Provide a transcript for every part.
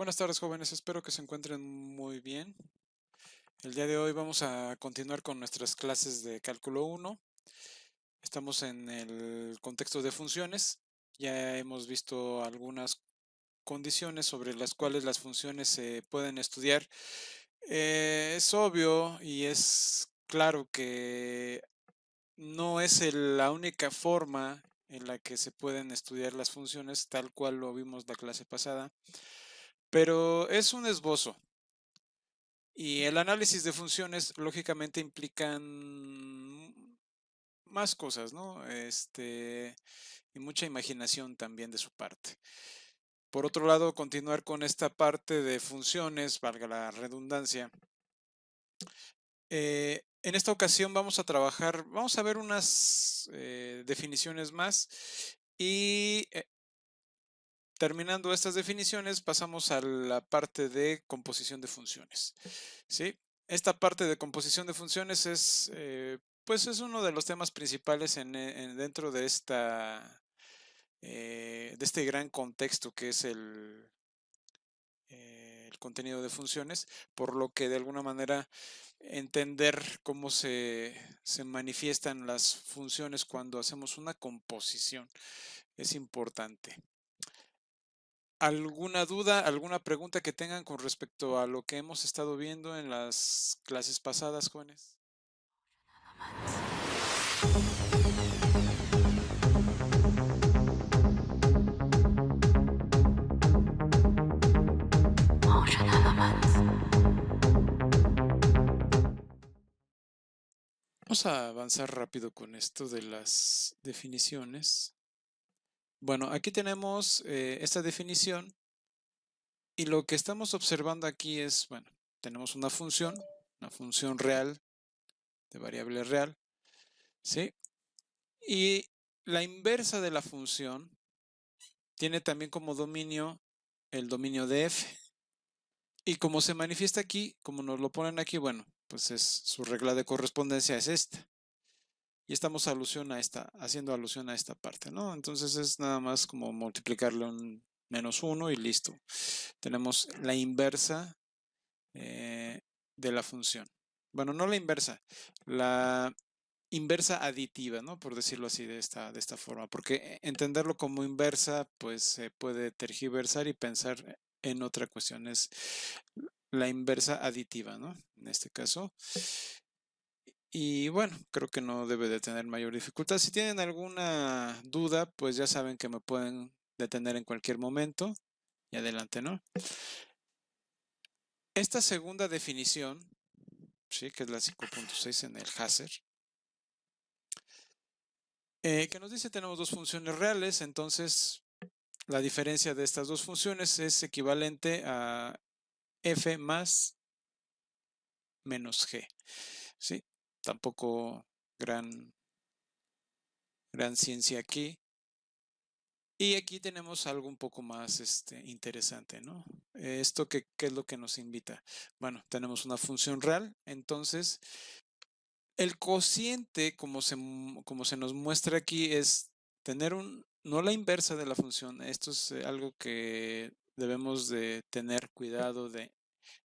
Buenas tardes, jóvenes. Espero que se encuentren muy bien. El día de hoy vamos a continuar con nuestras clases de cálculo 1. Estamos en el contexto de funciones. Ya hemos visto algunas condiciones sobre las cuales las funciones se pueden estudiar. Es obvio y es claro que no es la única forma en la que se pueden estudiar las funciones, tal cual lo vimos la clase pasada, pero es un esbozo. Y el análisis de funciones, lógicamente, implican más cosas, ¿no? Y mucha imaginación también de su parte. Por otro lado, continuar con esta parte de funciones, valga la redundancia. En esta ocasión vamos a ver unas definiciones más y terminando estas definiciones, pasamos a la parte de composición de funciones, ¿sí? Esta parte de composición de funciones es, pues es uno de los temas principales dentro de este gran contexto que es el contenido de funciones, por lo que de alguna manera entender cómo se manifiestan las funciones cuando hacemos una composición es importante. ¿Alguna duda, alguna pregunta que tengan con respecto a lo que hemos estado viendo en las clases pasadas, jóvenes? Vamos a avanzar rápido con esto de las definiciones. Bueno, aquí tenemos esta definición y lo que estamos observando aquí es, bueno, tenemos una función real, de variable real, ¿sí? Y la inversa de la función tiene también como dominio el dominio de f. Y como se manifiesta aquí, como nos lo ponen aquí, bueno, pues es su regla de correspondencia es esta. Y estamos haciendo alusión a esta parte, ¿no? Entonces es nada más como multiplicarle un -1 y listo. Tenemos la inversa de la función. Bueno, no la inversa, la inversa aditiva, ¿no? Por decirlo así de esta forma, porque entenderlo como inversa, pues se puede tergiversar y pensar en otra cuestión. Es la inversa aditiva, ¿no? En este caso. Y bueno, creo que no debe de tener mayor dificultad. Si tienen alguna duda, pues ya saben que me pueden detener en cualquier momento. Y adelante, ¿no? Esta segunda definición, ¿sí? Que es la 5.6 en el Hazer, que nos dice tenemos dos funciones reales, entonces la diferencia de estas dos funciones es equivalente a f más menos g, ¿sí? Tampoco gran, gran ciencia aquí. Y aquí tenemos algo un poco más interesante, ¿no? ¿Esto qué es lo que nos invita? Bueno, tenemos una función real, entonces el cociente, como se nos muestra aquí, es tener no la inversa de la función. Esto es algo que debemos de tener cuidado de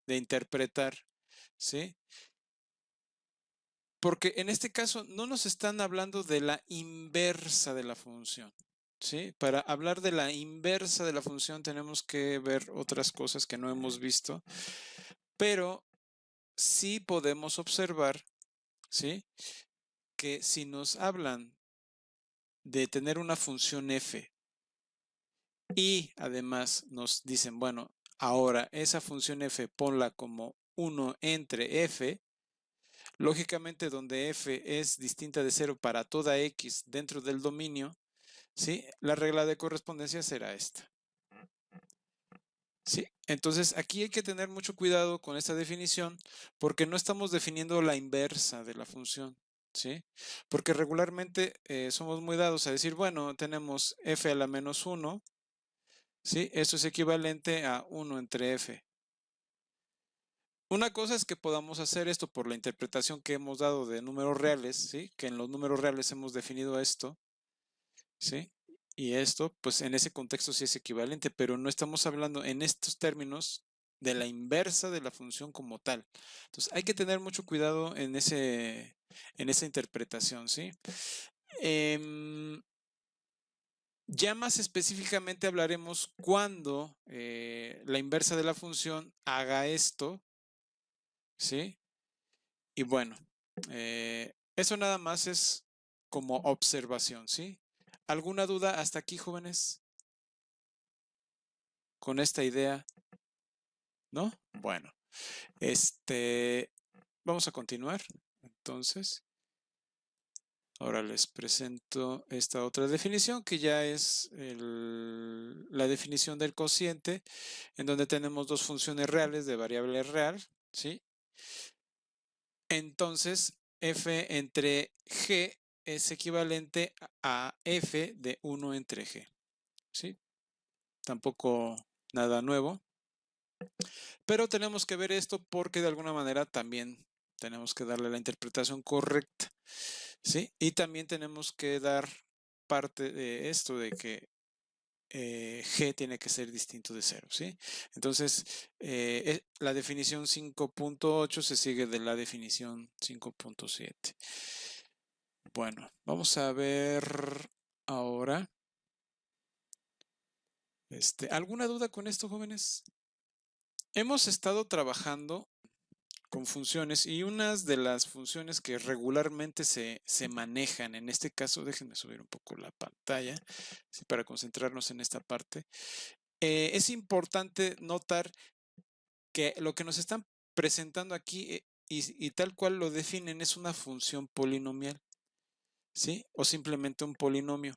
interpretar, ¿sí? Porque en este caso no nos están hablando de la inversa de la función, ¿sí? Para hablar de la inversa de la función tenemos que ver otras cosas que no hemos visto, pero sí podemos observar, ¿sí? Que si nos hablan de tener una función f y además nos dicen, bueno, ahora esa función f ponla como 1 entre f, lógicamente donde f es distinta de 0 para toda x dentro del dominio, ¿sí? La regla de correspondencia será esta. ¿Sí? Entonces aquí hay que tener mucho cuidado con esta definición porque no estamos definiendo la inversa de la función. ¿Sí? Porque regularmente somos muy dados a decir, bueno, tenemos f a la menos 1, ¿sí? Esto es equivalente a 1 entre f. Una cosa es que podamos hacer esto por la interpretación que hemos dado de números reales, ¿sí? Que en los números reales hemos definido esto, ¿sí? y esto, pues en ese contexto sí es equivalente, pero no estamos hablando en estos términos de la inversa de la función como tal. Entonces hay que tener mucho cuidado en esa interpretación, ¿sí? Em, ya más específicamente hablaremos cuando la inversa de la función haga esto, ¿sí? Y bueno, eso nada más es como observación, ¿sí? ¿Alguna duda hasta aquí, jóvenes? Con esta idea, ¿no? Bueno, vamos a continuar. Entonces, ahora les presento esta otra definición que ya es la definición del cociente, en donde tenemos dos funciones reales de variable real, ¿sí? Entonces, f entre g es equivalente a f de 1 entre g, ¿sí? Tampoco nada nuevo, pero tenemos que ver esto porque de alguna manera también tenemos que darle la interpretación correcta, ¿sí? Y también tenemos que dar parte de esto de que g tiene que ser distinto de 0, ¿sí? Entonces, la definición 5.8 se sigue de la definición 5.7. Bueno, vamos a ver ahora. ¿Alguna duda con esto, jóvenes? Hemos estado trabajando con funciones y unas de las funciones que regularmente se manejan, en este caso, déjenme subir un poco la pantalla, ¿sí? Para concentrarnos en esta parte. Es importante notar que lo que nos están presentando aquí y tal cual lo definen es una función polinomial, ¿sí? O simplemente un polinomio.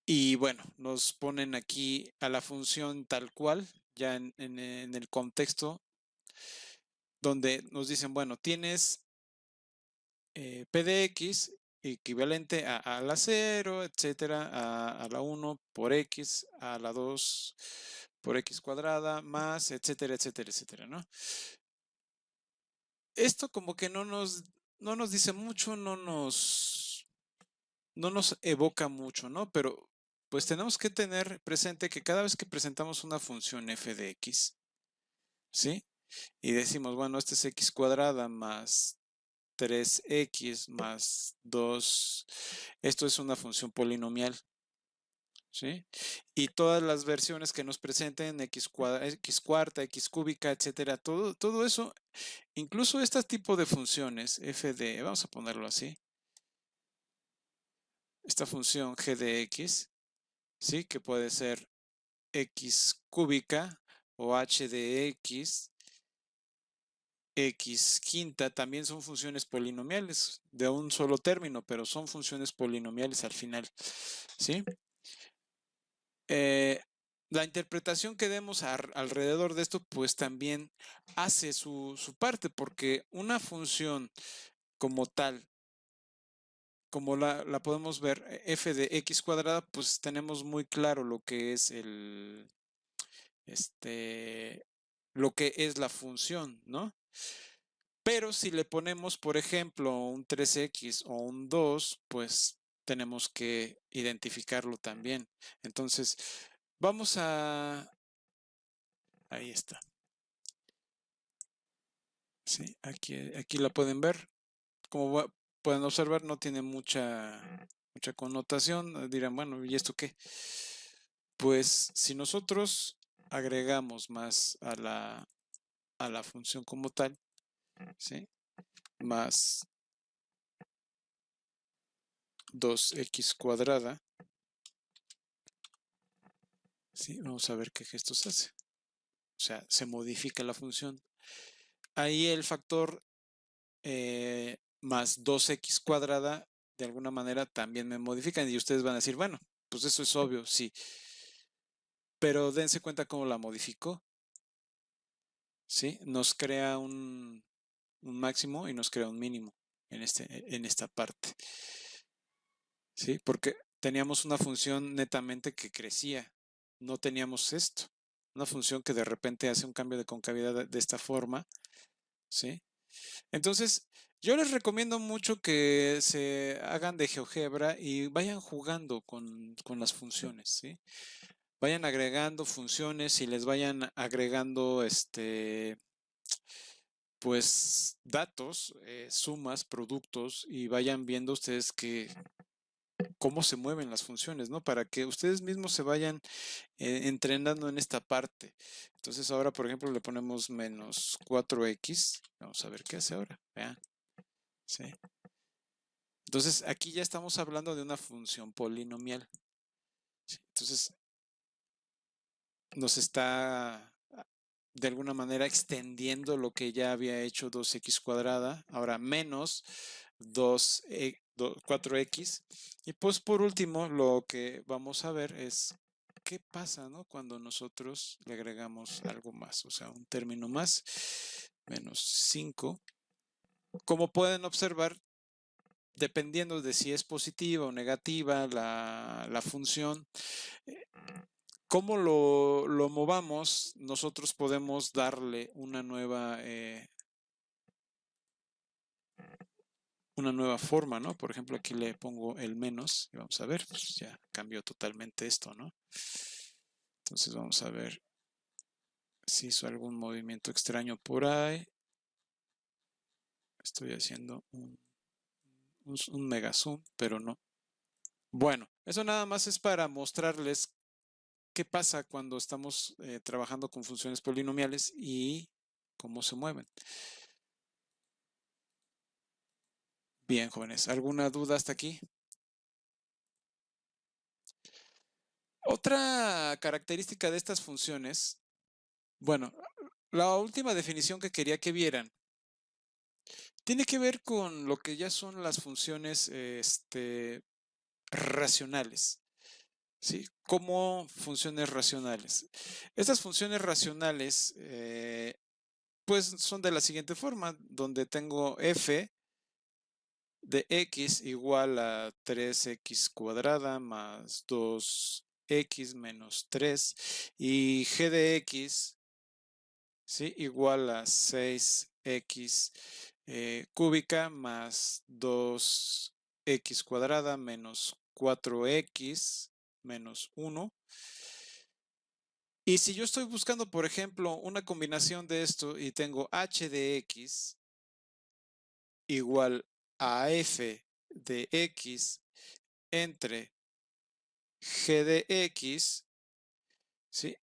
Y bueno, nos ponen aquí a la función tal cual, ya en el contexto, donde nos dicen, bueno, tienes p de x equivalente a la 0, etcétera, a la 1 por x, a la 2 por x cuadrada, más, etcétera, etcétera, etcétera, ¿no? Esto como que no nos dice mucho, no nos evoca mucho, ¿no? Pero pues tenemos que tener presente que cada vez que presentamos una función f de x, ¿sí? Y decimos, bueno, este es x cuadrada más 3x más 2, esto es una función polinomial, ¿sí? Y todas las versiones que nos presenten, x cuarta, x cúbica, etcétera, todo eso, incluso este tipo de funciones, f de, vamos a ponerlo así, esta función g de x, ¿sí? Que puede ser x cúbica o h de x quinta, también son funciones polinomiales de un solo término, pero son funciones polinomiales al final, ¿sí? La interpretación que demos alrededor de esto, pues también hace su parte, porque una función como tal, como la podemos ver, f de x cuadrada, pues tenemos muy claro lo que es lo que es la función, ¿no? Pero si le ponemos, por ejemplo, un 3x o un 2, pues tenemos que identificarlo también. Entonces, vamos a... Ahí está. Sí, aquí la pueden ver. Como pueden observar, no tiene mucha connotación. Dirán, bueno, ¿y esto qué? Pues si nosotros agregamos más a la función como tal, ¿sí? Más 2x cuadrada, ¿sí? Vamos a ver qué gestos hace. O sea, se modifica la función. Ahí el factor más 2x cuadrada, de alguna manera también me modifican. Y ustedes van a decir, bueno, pues eso es obvio, sí. Pero dense cuenta cómo la modificó, ¿sí? Nos crea un máximo y nos crea un mínimo en esta parte, ¿sí? Porque teníamos una función netamente que crecía, no teníamos esto. Una función que de repente hace un cambio de concavidad de esta forma, ¿sí? Entonces, Yo les recomiendo mucho que se hagan de GeoGebra y vayan jugando con las funciones, ¿sí? Vayan agregando funciones y les vayan agregando pues datos, sumas, productos y vayan viendo ustedes cómo se mueven las funciones, ¿no? Para que ustedes mismos se vayan entrenando en esta parte. Entonces ahora, por ejemplo, le ponemos menos 4x. Vamos a ver qué hace ahora. Vean. ¿Sí? Entonces aquí ya estamos hablando de una función polinomial. ¿Sí? Entonces nos está de alguna manera extendiendo lo que ya había hecho 2x cuadrada, ahora menos 4x. Y pues por último, lo que vamos a ver es qué pasa, ¿no? Cuando nosotros le agregamos algo más, o sea, un término más, menos 5. Como pueden observar, dependiendo de si es positiva o negativa la función, cómo lo movamos, nosotros podemos darle una nueva forma, ¿no? Por ejemplo, aquí le pongo el menos y vamos a ver, pues ya cambió totalmente esto, ¿no? Entonces vamos a ver si hizo algún movimiento extraño por ahí. Estoy haciendo un mega zoom, pero no. Bueno, eso nada más es para mostrarles qué pasa cuando estamos trabajando con funciones polinomiales y cómo se mueven. Bien, jóvenes, ¿alguna duda hasta aquí? Otra característica de estas funciones, bueno, la última definición que quería que vieran tiene que ver con lo que ya son las funciones racionales. ¿Sí? Como funciones racionales. Estas funciones racionales pues son de la siguiente forma, donde tengo f de x igual a 3x cuadrada más 2x menos 3 y g de x, ¿sí? Igual a 6x cúbica más 2x cuadrada menos 4x menos 1. Y si yo estoy buscando, por ejemplo, una combinación de esto y tengo h de x igual a f de x entre g de x, ¿sí?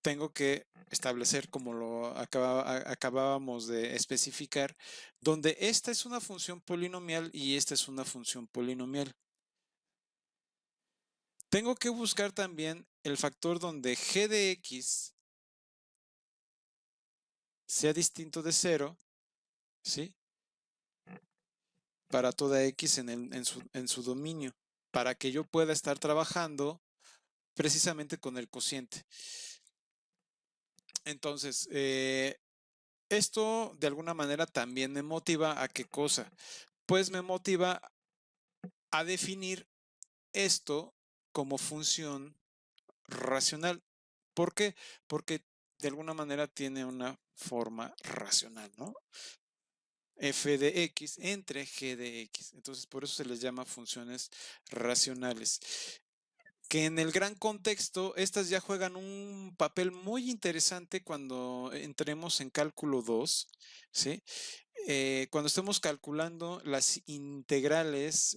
Tengo que establecer, como lo acabábamos de especificar, donde esta es una función polinomial y esta es una función polinomial. Tengo que buscar también el factor donde g de x sea distinto de 0, ¿sí? Para toda x en su dominio, para que yo pueda estar trabajando precisamente con el cociente. Entonces, esto de alguna manera también me motiva a qué cosa? Pues me motiva a definir esto como función racional. ¿Por qué? Porque de alguna manera tiene una forma racional, ¿no? F de x entre g de x. Entonces, por eso se les llama funciones racionales. Que en el gran contexto, estas ya juegan un papel muy interesante cuando entremos en cálculo 2, ¿sí? Cuando estemos calculando las integrales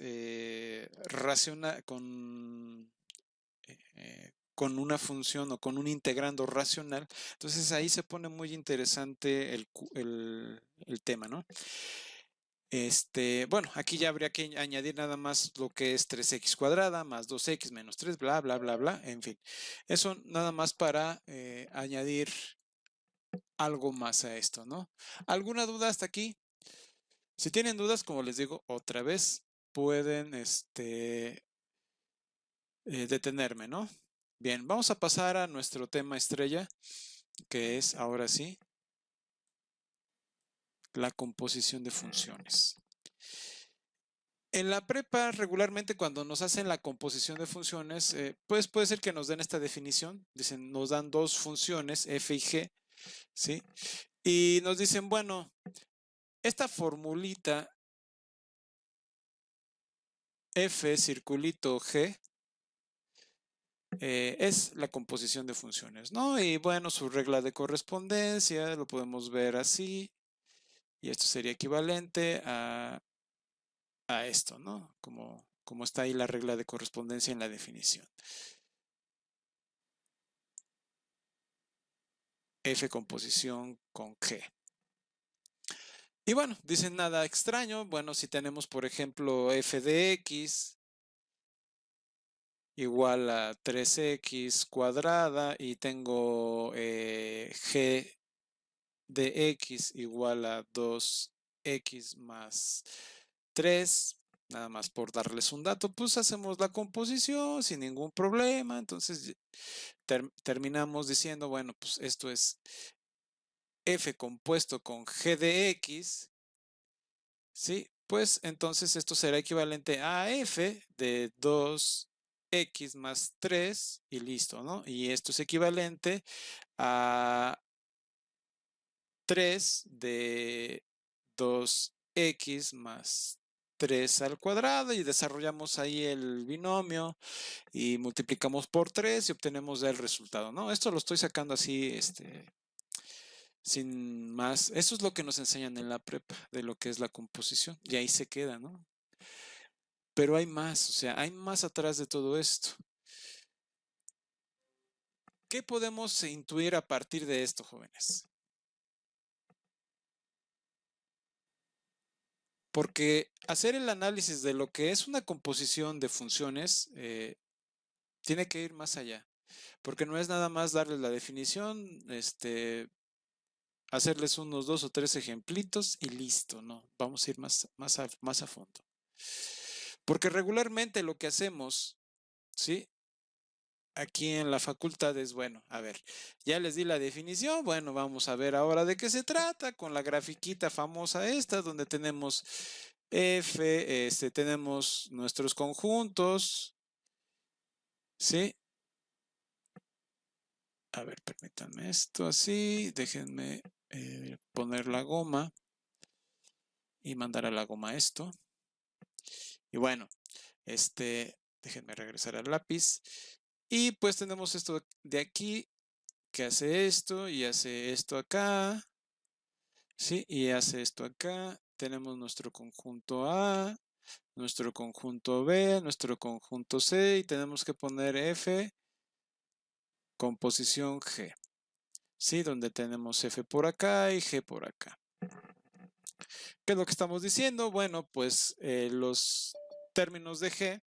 con una función o con un integrando racional, entonces ahí se pone muy interesante el tema, ¿no? Bueno, aquí ya habría que añadir nada más lo que es 3x cuadrada más 2x menos 3, bla, bla, bla, bla, en fin. Eso nada más para añadir algo más a esto, ¿no? ¿Alguna duda hasta aquí? Si tienen dudas, como les digo otra vez, pueden detenerme, ¿no? Bien, vamos a pasar a nuestro tema estrella, que es ahora sí la composición de funciones. En la prepa, regularmente cuando nos hacen la composición de funciones, pues puede ser que nos den esta definición. Dicen, nos dan dos funciones, f y g, ¿sí? Y nos dicen, bueno, esta formulita f circulito g es la composición de funciones, ¿no? Y bueno, su regla de correspondencia lo podemos ver así, y esto sería equivalente a esto, ¿no? Como está ahí la regla de correspondencia en la definición. F composición con G. Y bueno, dicen nada extraño. Bueno, si tenemos, por ejemplo, f de x igual a 3x cuadrada y tengo g de x igual a 2x más 3, nada más por darles un dato, pues hacemos la composición sin ningún problema. Entonces terminamos diciendo, bueno, pues esto es f compuesto con g de x, ¿sí? Pues entonces esto será equivalente a f de 2x más 3 y listo, ¿no? Y esto es equivalente a 3 de 2x más 3 al cuadrado, y desarrollamos ahí el binomio y multiplicamos por 3 y obtenemos el resultado, ¿no? Esto lo estoy sacando así, sin más. Eso es lo que nos enseñan en la prepa de lo que es la composición, y ahí se queda, ¿no? Pero hay más, o sea, hay más atrás de todo esto. ¿Qué podemos intuir a partir de esto, jóvenes? Porque hacer el análisis de lo que es una composición de funciones tiene que ir más allá. Porque no es nada más darles la definición, hacerles unos 2 o 3 ejemplitos y listo, no. Vamos a ir más a fondo. Porque regularmente lo que hacemos, ¿sí? Aquí en la facultad es, bueno, a ver, ya les di la definición, bueno, vamos a ver ahora de qué se trata con la grafiquita famosa esta, donde tenemos F, tenemos nuestros conjuntos, ¿sí? A ver, permítanme esto así, déjenme poner la goma y mandar a la goma esto. Y bueno, déjenme regresar al lápiz. Y pues tenemos esto de aquí que hace esto y hace esto acá, ¿sí? Y hace esto acá. Tenemos nuestro conjunto A, nuestro conjunto B, nuestro conjunto C, y tenemos que poner F composición G, ¿sí? Donde tenemos F por acá y G por acá. ¿Qué es lo que estamos diciendo? Bueno, pues los términos de G.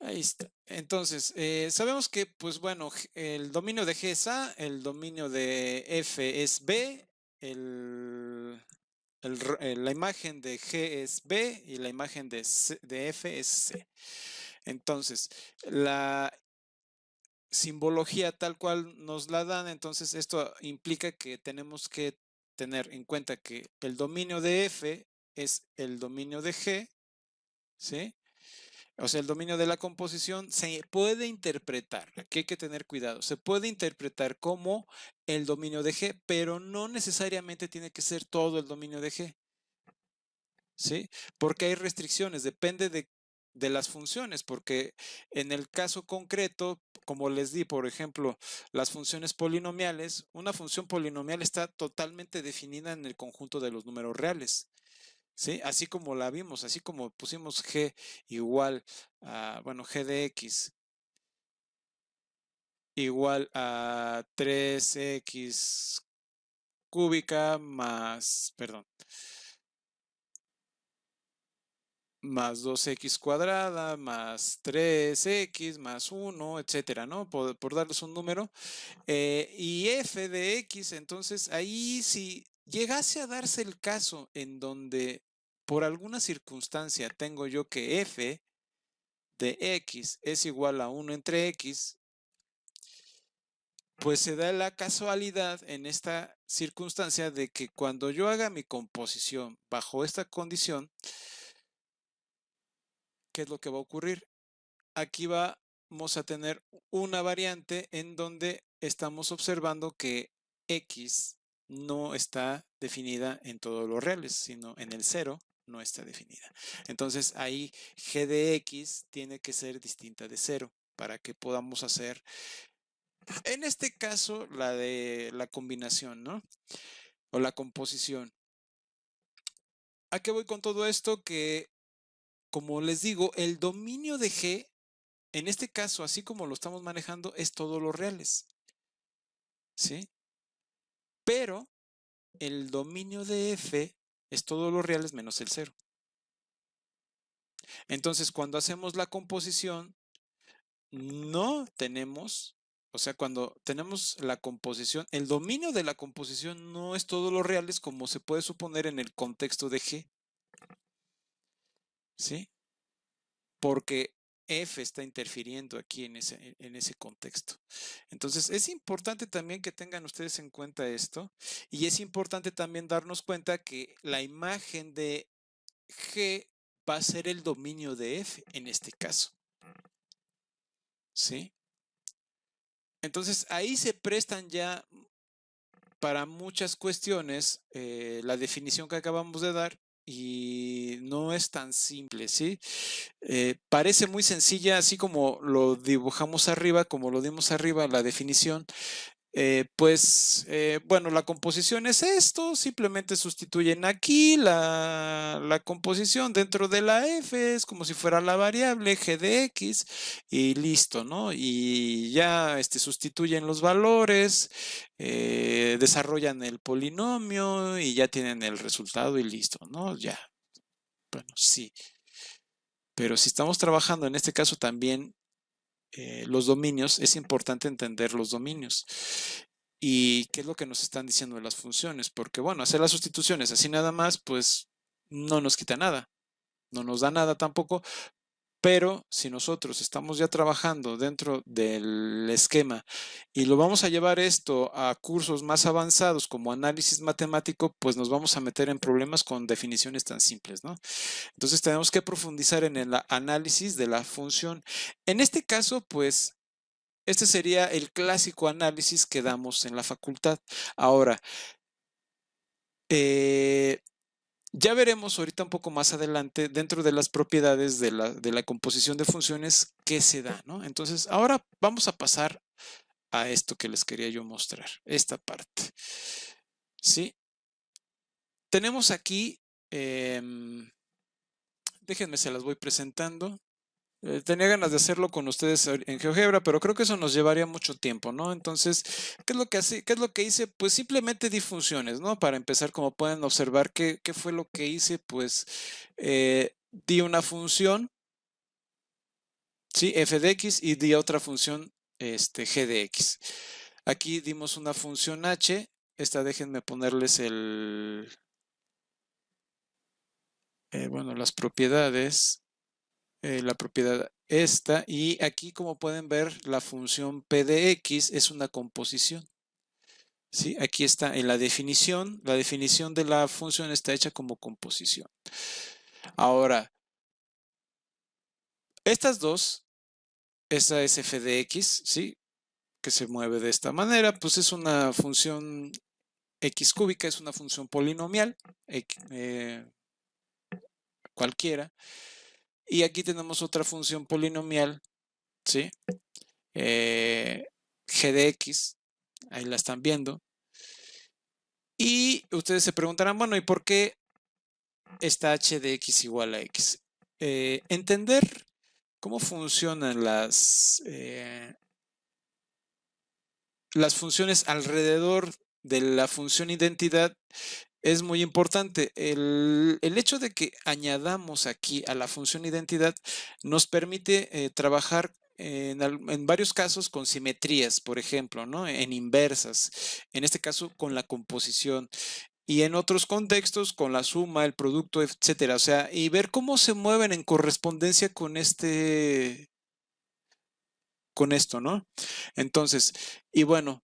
Ahí está. Entonces, sabemos que, pues bueno, el dominio de G es A, el dominio de F es B, la imagen de G es B y la imagen de F es C. Entonces, la simbología tal cual nos la dan, entonces esto implica que tenemos que tener en cuenta que el dominio de F es el dominio de G, ¿sí? O sea, el dominio de la composición se puede interpretar, aquí hay que tener cuidado, se puede interpretar como el dominio de G, pero no necesariamente tiene que ser todo el dominio de G, ¿sí? Porque hay restricciones, depende de las funciones, porque en el caso concreto, como les di, por ejemplo, las funciones polinomiales, una función polinomial está totalmente definida en el conjunto de los números reales. ¿Sí? Así como la vimos, así como pusimos g igual a, bueno, g de x igual a 3x cúbica más, perdón, más 2x cuadrada, más 3x, más 1, etcétera, ¿no? Por darles un número. Y f de x, entonces ahí si llegase a darse el caso en donde por alguna circunstancia tengo yo que f de x es igual a 1 entre x, pues se da la casualidad en esta circunstancia de que cuando yo haga mi composición bajo esta condición, ¿qué es lo que va a ocurrir? Aquí vamos a tener una variante en donde estamos observando que x no está definida en todos los reales, sino en el 0 no está definida. Entonces ahí g de x tiene que ser distinta de 0 para que podamos hacer, en este caso, la de la combinación, ¿no? O la composición. ¿A qué voy con todo esto? Que, como les digo, el dominio de G, en este caso, así como lo estamos manejando, es todos los reales, ¿sí? Pero el dominio de F es todos los reales menos el 0. Entonces, cuando hacemos la composición, no tenemos, o sea, cuando tenemos la composición, el dominio de la composición no es todos los reales como se puede suponer en el contexto de G, ¿sí? Porque F está interfiriendo aquí en ese contexto. Entonces, es importante también que tengan ustedes en cuenta esto, y es importante también darnos cuenta que la imagen de G va a ser el dominio de F en este caso, ¿sí? Entonces, ahí se prestan ya para muchas cuestiones la definición que acabamos de dar, y no es tan simple, ¿sí? Parece muy sencilla, así como lo dibujamos arriba, como lo dimos arriba, la definición. Bueno, la composición es esto, simplemente sustituyen aquí la composición dentro de la f, es como si fuera la variable g de x y listo, ¿no? Y ya sustituyen los valores, desarrollan el polinomio y ya tienen el resultado y listo, ¿no? Ya, bueno, sí. Pero si estamos trabajando en este caso también los dominios, es importante entender los dominios. ¿Y qué es lo que nos están diciendo de las funciones? Porque bueno, hacer las sustituciones así nada más, pues no nos quita nada, no nos da nada tampoco, pero si nosotros estamos ya trabajando dentro del esquema y lo vamos a llevar esto a cursos más avanzados como análisis matemático, pues nos vamos a meter en problemas con definiciones tan simples, ¿no? Entonces tenemos que profundizar en el análisis de la función. En este caso, pues este sería el clásico análisis que damos en la facultad. Ahora, ya veremos ahorita un poco más adelante dentro de las propiedades de la composición de funciones qué se da, ¿no? Entonces, ahora vamos a pasar a esto que les quería yo mostrar, esta parte. ¿Sí? Tenemos aquí, déjenme, se las voy presentando. Tenía ganas de hacerlo con ustedes en GeoGebra, pero creo que eso nos llevaría mucho tiempo, ¿no? Entonces, ¿qué es lo que hace? ¿Qué es lo que hice? Pues simplemente di funciones, ¿no? Para empezar, como pueden observar, ¿qué fue lo que hice? Pues di una función, ¿sí? F de x y di otra función, g de x. Aquí dimos una función h. Esta déjenme ponerles bueno, las propiedades. La propiedad esta, y aquí, como pueden ver, la función p de x es una composición, ¿sí? Aquí está en la definición de la función está hecha como composición. Ahora, estas dos, esta es f de x, ¿sí? Que se mueve de esta manera, pues es una función x cúbica, es una función polinomial, cualquiera, y aquí tenemos otra función polinomial, ¿sí? G de x, ahí la están viendo. Y ustedes se preguntarán, bueno, ¿y por qué está h de x igual a x? Entender cómo funcionan las funciones alrededor de la función identidad es muy importante. El hecho de que añadamos aquí a la función identidad nos permite trabajar en varios casos con simetrías, por ejemplo, ¿no? En inversas, en este caso con la composición, y en otros contextos con la suma, el producto, etcétera. O sea, y ver cómo se mueven en correspondencia con esto, ¿no? Entonces, y bueno,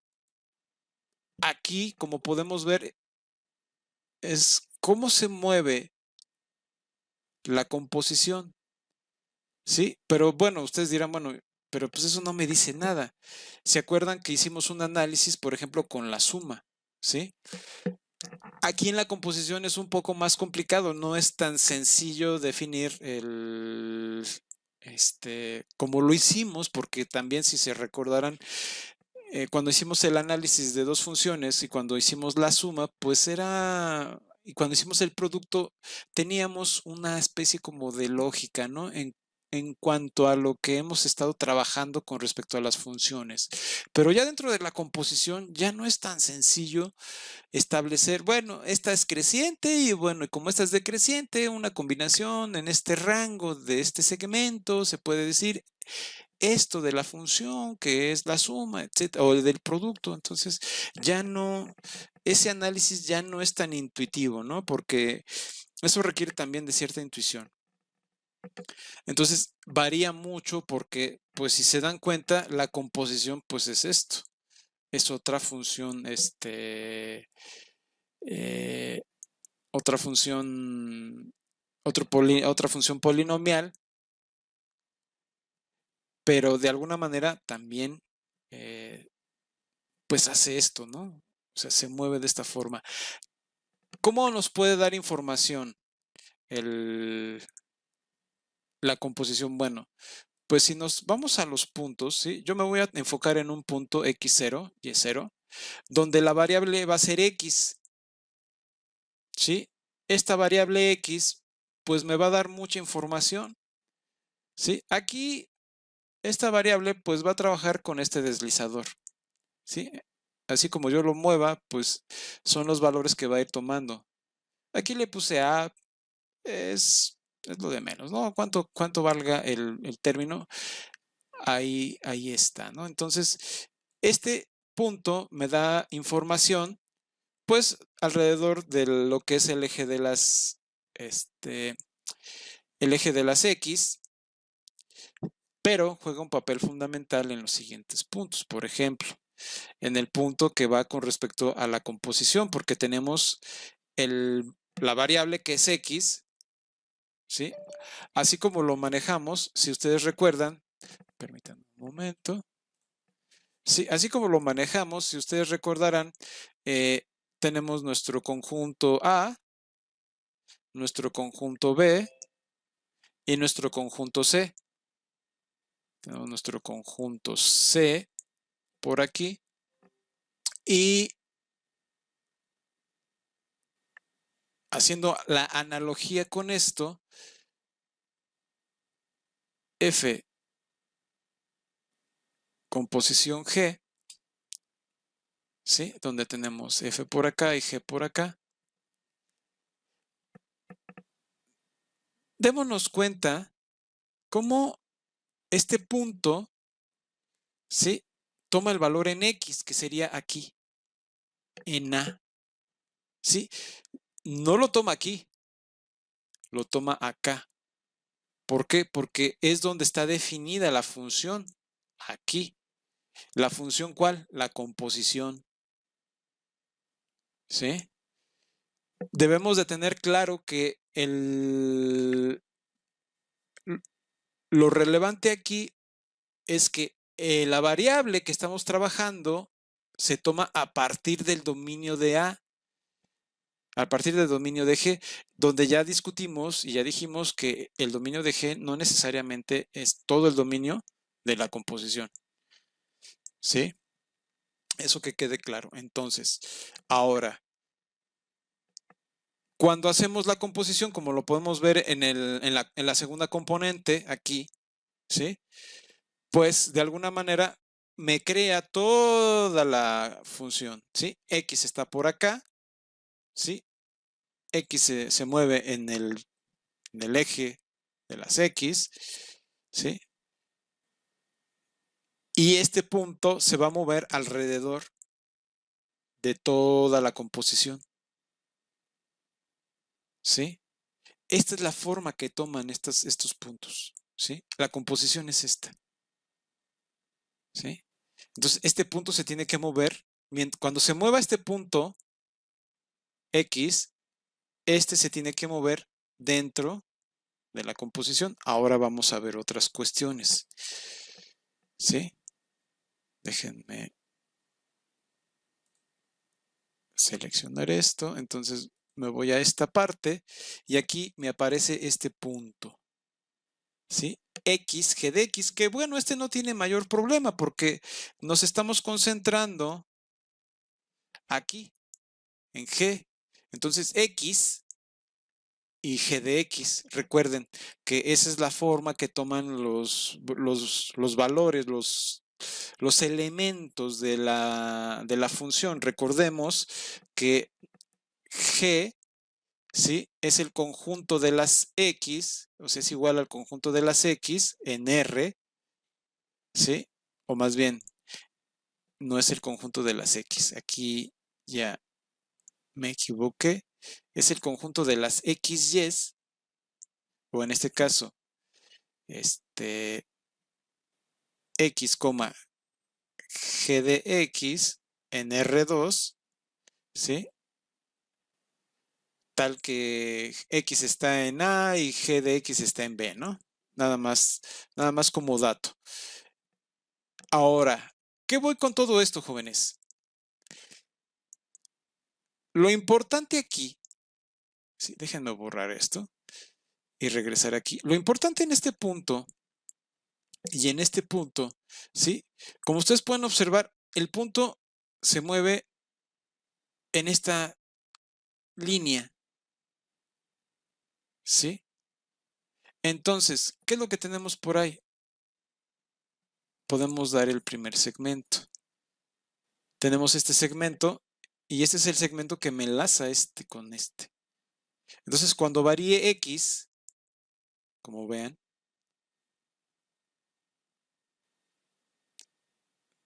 aquí, como podemos ver, es cómo se mueve la composición, ¿sí? Pero bueno, ustedes dirán, bueno, pero pues eso no me dice nada. ¿Se acuerdan que hicimos un análisis, por ejemplo, con la suma? ¿sí? Aquí en la composición es un poco más complicado, no es tan sencillo definir como lo hicimos, porque también si se recordarán, cuando hicimos el análisis de dos funciones y cuando hicimos la suma, pues y cuando hicimos el producto, teníamos una especie como de lógica, ¿no? En cuanto a lo que hemos estado trabajando con respecto a las funciones. Pero ya dentro de la composición ya no es tan sencillo establecer, bueno, esta es creciente y bueno, y como esta es decreciente, una combinación en este rango de este segmento, se puede decir esto de la función que es la suma, etcétera, o del producto. Entonces, ya no, ese análisis ya no es tan intuitivo, ¿no? Porque eso requiere también de cierta intuición. Entonces, varía mucho porque, pues, si se dan cuenta, la composición, pues, es esto. Es otra función, eh, otra función, otra función polinomial, pero de alguna manera también pues hace esto, ¿no? O sea, se mueve de esta forma. ¿Cómo nos puede dar información la composición? Bueno, pues si nos vamos a los puntos, ¿sí? Yo me voy a enfocar en un punto x0, y0, donde la variable va a ser x, ¿sí? Esta variable x, pues me va a dar mucha información, ¿sí? Aquí, esta variable, pues va a trabajar con este deslizador, ¿sí? Así como yo lo mueva, pues son los valores que va a ir tomando. Aquí le puse a, es lo de menos, ¿no? ¿Cuánto valga el término? Ahí está, ¿no? Entonces, este punto me da información, pues, alrededor de lo que es el eje de el eje de las X, pero juega un papel fundamental en los siguientes puntos. Por ejemplo, en el punto que va con respecto a la composición, porque tenemos la variable que es X, ¿sí? Así como lo manejamos, si ustedes recuerdan, permítanme un momento. Sí, así como lo manejamos, si ustedes recordarán, eh, tenemos nuestro conjunto A, nuestro conjunto B y nuestro conjunto C. Tenemos nuestro conjunto C por aquí y haciendo la analogía con esto, F composición G, ¿sí? Donde tenemos F por acá y G por acá. Démonos cuenta cómo este punto, ¿sí? Toma el valor en X, que sería aquí, en A, ¿sí? No lo toma aquí, lo toma acá. ¿Por qué? Porque es donde está definida la función, aquí. ¿La función cuál? La composición, ¿sí? Debemos de tener claro que lo relevante aquí es que la variable que estamos trabajando se toma a partir del dominio de A, a partir del dominio de G, donde ya discutimos y ya dijimos que el dominio de G no necesariamente es todo el dominio de la composición, ¿sí? Eso que quede claro. Entonces, ahora, cuando hacemos la composición, como lo podemos ver en la segunda componente aquí, ¿sí? Pues de alguna manera me crea toda la función, ¿sí? X está por acá, ¿sí? X se mueve en el eje de las X, ¿sí? Y este punto se va a mover alrededor de toda la composición, ¿sí? Esta es la forma que toman estos puntos, ¿sí? La composición es esta, ¿sí? Entonces, este punto se tiene que mover. Cuando se mueva este punto X, este se tiene que mover dentro de la composición. Ahora vamos a ver otras cuestiones, ¿sí? Déjenme seleccionar esto, entonces me voy a esta parte y aquí me aparece este punto, ¿sí? X, G de X, que bueno, este no tiene mayor problema porque nos estamos concentrando aquí, en G. Entonces, X y G de X. Recuerden que esa es la forma que toman los valores, los elementos de la función. Recordemos que G, ¿sí?, es el conjunto de las X, o sea, es igual al conjunto de las X en R, ¿sí? O más bien, no es el conjunto de las X. Aquí ya me equivoqué. Es el conjunto de las XYs, o en este caso, X, G de X en R2, ¿sí? Tal que X está en A y G de X está en B, ¿no? Nada más como dato. Ahora, ¿qué voy con todo esto, jóvenes? Lo importante aquí, ¿sí? Déjenme borrar esto y regresar aquí. Lo importante en este punto y en este punto, ¿sí? Como ustedes pueden observar, el punto se mueve en esta línea, ¿sí? Entonces, ¿qué es lo que tenemos por ahí? Podemos dar el primer segmento. Tenemos este segmento y este es el segmento que me enlaza este con este. Entonces, cuando varíe X, como vean,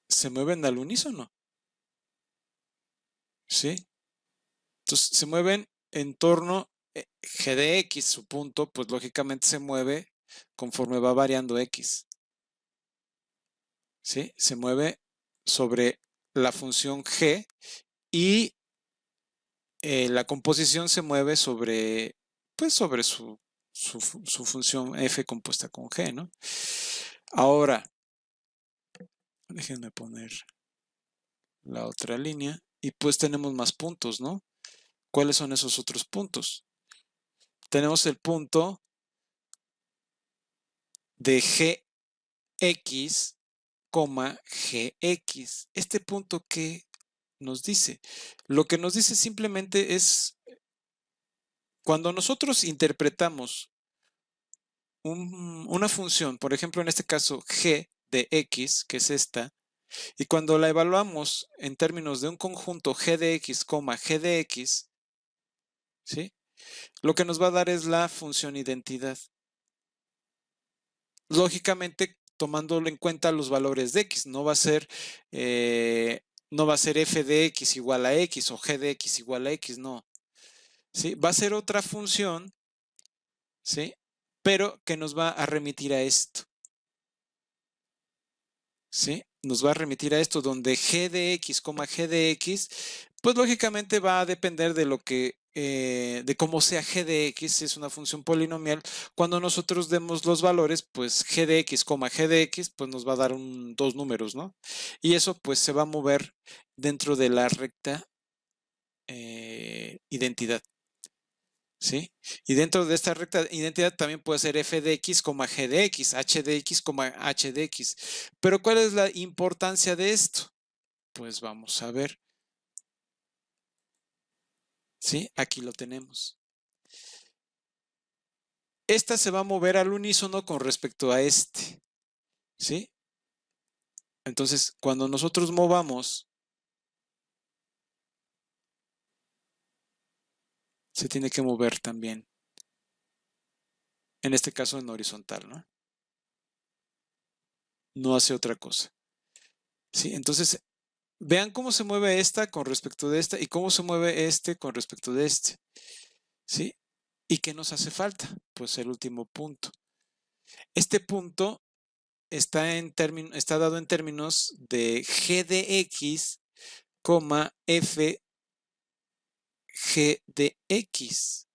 se mueven al unísono, ¿sí? Entonces, se mueven en torno G de X, su punto, pues lógicamente se mueve conforme va variando X, ¿sí? Se mueve sobre la función G y la composición se mueve sobre, pues sobre su función f compuesta con g, ¿no? Ahora, déjenme poner la otra línea y pues tenemos más puntos, ¿no? ¿Cuáles son esos otros puntos? Tenemos el punto de gx, gx. Este punto, ¿qué nos dice? Lo que nos dice simplemente es cuando nosotros interpretamos una función, por ejemplo, en este caso g de x, que es esta, y cuando la evaluamos en términos de un conjunto g de x, g de x, ¿sí? Lo que nos va a dar es la función identidad. Lógicamente, tomándolo en cuenta los valores de x, no va a ser f de x igual a x o g de x igual a x, no. ¿Sí? Va a ser otra función, ¿sí?, pero que nos va a remitir a esto. ¿Sí? Nos va a remitir a esto donde g de x, g de x, pues lógicamente va a depender de lo que, de cómo sea g de x, si es una función polinomial. Cuando nosotros demos los valores, pues g de x, g de x, pues nos va a dar dos números, ¿no? Y eso pues se va a mover dentro de la recta identidad. ¿Sí? Y dentro de esta recta identidad también puede ser f de x, g de x, h de x, h de x. Pero ¿cuál es la importancia de esto? Pues vamos a ver. ¿Sí? Aquí lo tenemos. Esta se va a mover al unísono con respecto a este. ¿Sí? Entonces, cuando nosotros movamos, se tiene que mover también. En este caso en horizontal, ¿no? No hace otra cosa. ¿Sí? Entonces, vean cómo se mueve esta con respecto de esta y cómo se mueve este con respecto de este. ¿Sí? ¿Y qué nos hace falta? Pues el último punto. Este punto está dado en términos de g de x, f g de x.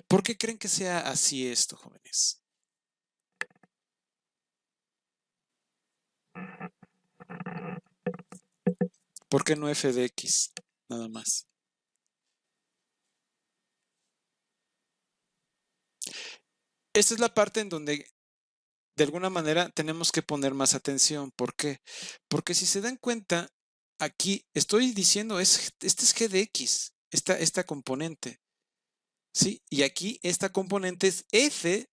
¿Por qué creen que sea así esto, jóvenes? ¿Por qué no f de x? nada más. Esta es la parte en donde de alguna manera tenemos que poner más atención. ¿Por qué? Porque si se dan cuenta, aquí estoy diciendo, este es g de x, esta componente, ¿sí? Y aquí esta componente es f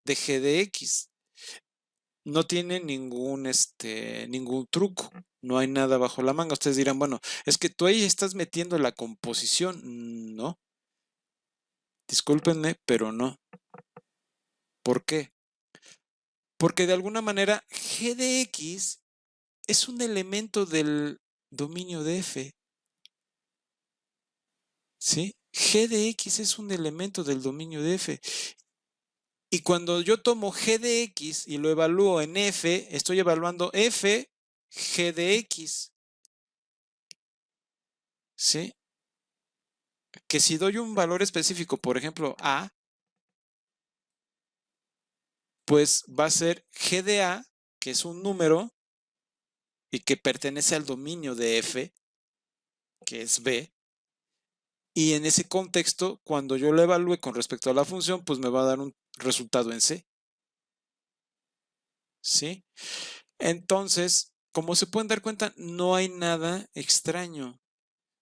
de g de x. No tiene ningún truco, no hay nada bajo la manga. Ustedes dirán, bueno, es que tú ahí estás metiendo la composición. No, discúlpenme, pero no. ¿Por qué? Porque de alguna manera g de x es un elemento del dominio de f, ¿sí? G de x es un elemento del dominio de f. Y cuando yo tomo g de x y lo evalúo en f, estoy evaluando f g de x, ¿sí? Que si doy un valor específico, por ejemplo, a, pues va a ser g de a, que es un número y que pertenece al dominio de f, que es b. Y en ese contexto, cuando yo lo evalúe con respecto a la función, pues me va a dar un resultado en c, ¿sí? Entonces, como se pueden dar cuenta, no hay nada extraño,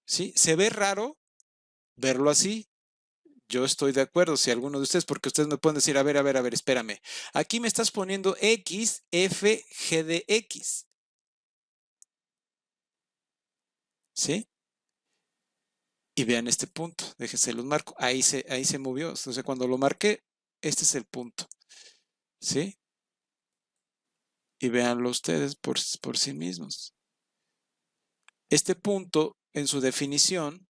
¿sí? Se ve raro verlo así. Yo estoy de acuerdo, si alguno de ustedes, porque ustedes me pueden decir, a ver, espérame. Aquí me estás poniendo x, f, g de x, ¿sí? Y vean este punto, déjense los marco. Ahí se movió. O sea, cuando lo marqué, este es el punto, ¿sí? Y véanlo ustedes por sí mismos. Este punto, en su definición,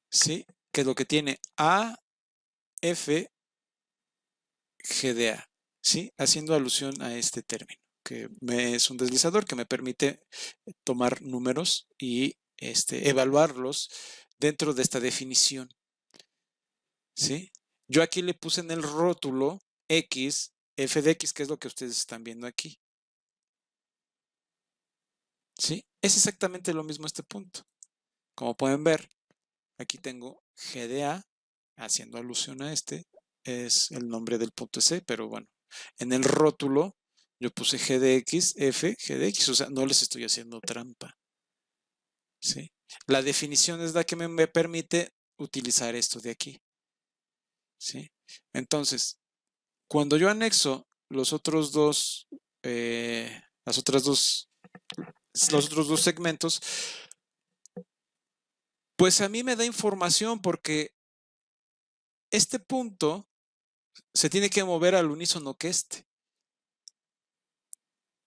¿sí? Que es lo que tiene a, f, g de a, ¿sí? Haciendo alusión a este término, que es un deslizador que me permite tomar números y evaluarlos dentro de esta definición, ¿sí? Yo aquí le puse en el rótulo x, f de x, que es lo que ustedes están viendo aquí, ¿sí? Es exactamente lo mismo este punto. Como pueden ver, aquí tengo g de a, haciendo alusión a es el nombre del punto C, pero bueno, en el rótulo yo puse g de x, f, g de x, o sea, no les estoy haciendo trampa, ¿sí? La definición es la que me permite utilizar esto de aquí, ¿sí? Entonces, cuando yo anexo los otros dos, las otras dos, los otros dos segmentos, pues a mí me da información porque este punto se tiene que mover al unísono que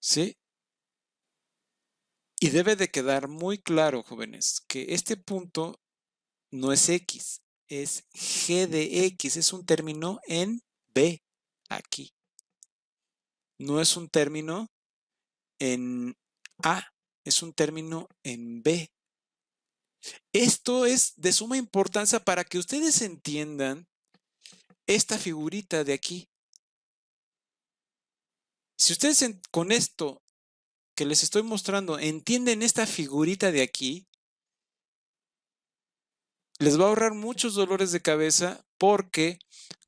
¿sí? Y debe de quedar muy claro, jóvenes, que este punto no es x, es g de x, es un término en b, aquí. No es un término en a, es un término en b. Esto es de suma importancia para que ustedes entiendan esta figurita de aquí. Si ustedes con esto que les estoy mostrando entienden esta figurita de aquí, les va a ahorrar muchos dolores de cabeza porque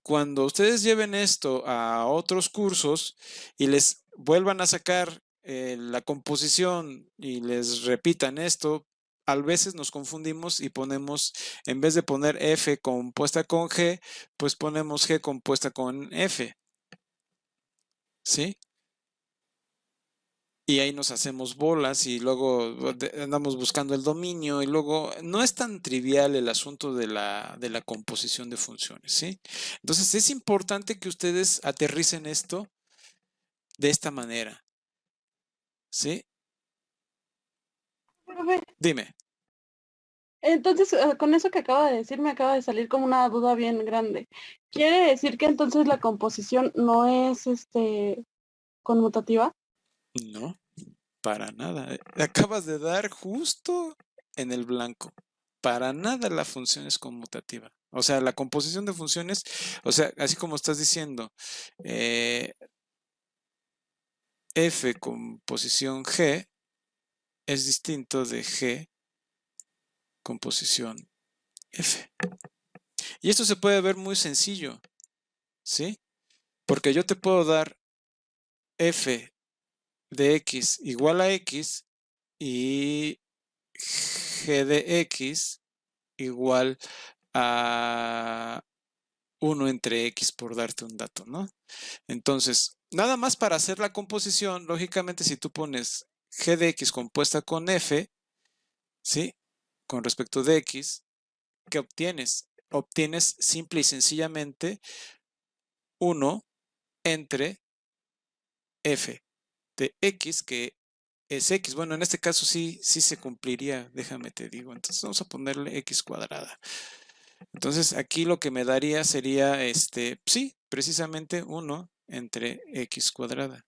cuando ustedes lleven esto a otros cursos y les vuelvan a sacar la composición y les repitan esto, a veces nos confundimos y ponemos, en vez de poner F compuesta con G, pues ponemos G compuesta con F, ¿sí? Y ahí nos hacemos bolas y luego andamos buscando el dominio y luego no es tan trivial el asunto de la composición de funciones, ¿sí? Entonces es importante que ustedes aterricen esto de esta manera, ¿sí? Profe, Dime. entonces, con eso que acaba de decir, me acaba de salir como una duda bien grande. ¿Quiere decir que entonces la composición no es conmutativa? No, para nada. Acabas de dar justo en el blanco. Para nada la función es conmutativa. O sea, la composición de funciones, o sea, así como estás diciendo, f con posición g, es distinto de G composición F. Y esto se puede ver muy sencillo, ¿sí? Porque yo te puedo dar F de X igual a X y G de X igual a 1 entre X, por darte un dato, ¿no? Entonces, nada más para hacer la composición, lógicamente si tú pones G de X compuesta con F, ¿sí? Con respecto de X, ¿qué obtienes? Obtienes simple y sencillamente 1 entre F de X, que es X. Bueno, en este caso sí se cumpliría, déjame te digo. Entonces vamos a ponerle X cuadrada. Entonces aquí lo que me daría sería, sí, precisamente 1 entre X cuadrada.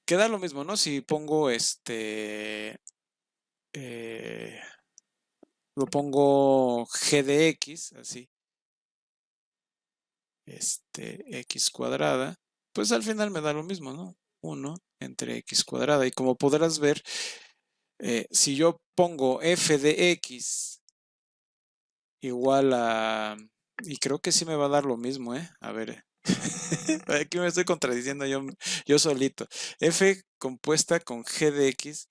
Queda lo mismo, ¿no? Si pongo lo pongo G de X, así, X cuadrada, pues al final me da lo mismo, ¿no? 1 entre X cuadrada. Y como podrás ver, si yo pongo F de X igual a... Y creo que sí me va a dar lo mismo, ¿eh? A ver, aquí me estoy contradiciendo yo solito. F compuesta con G de X.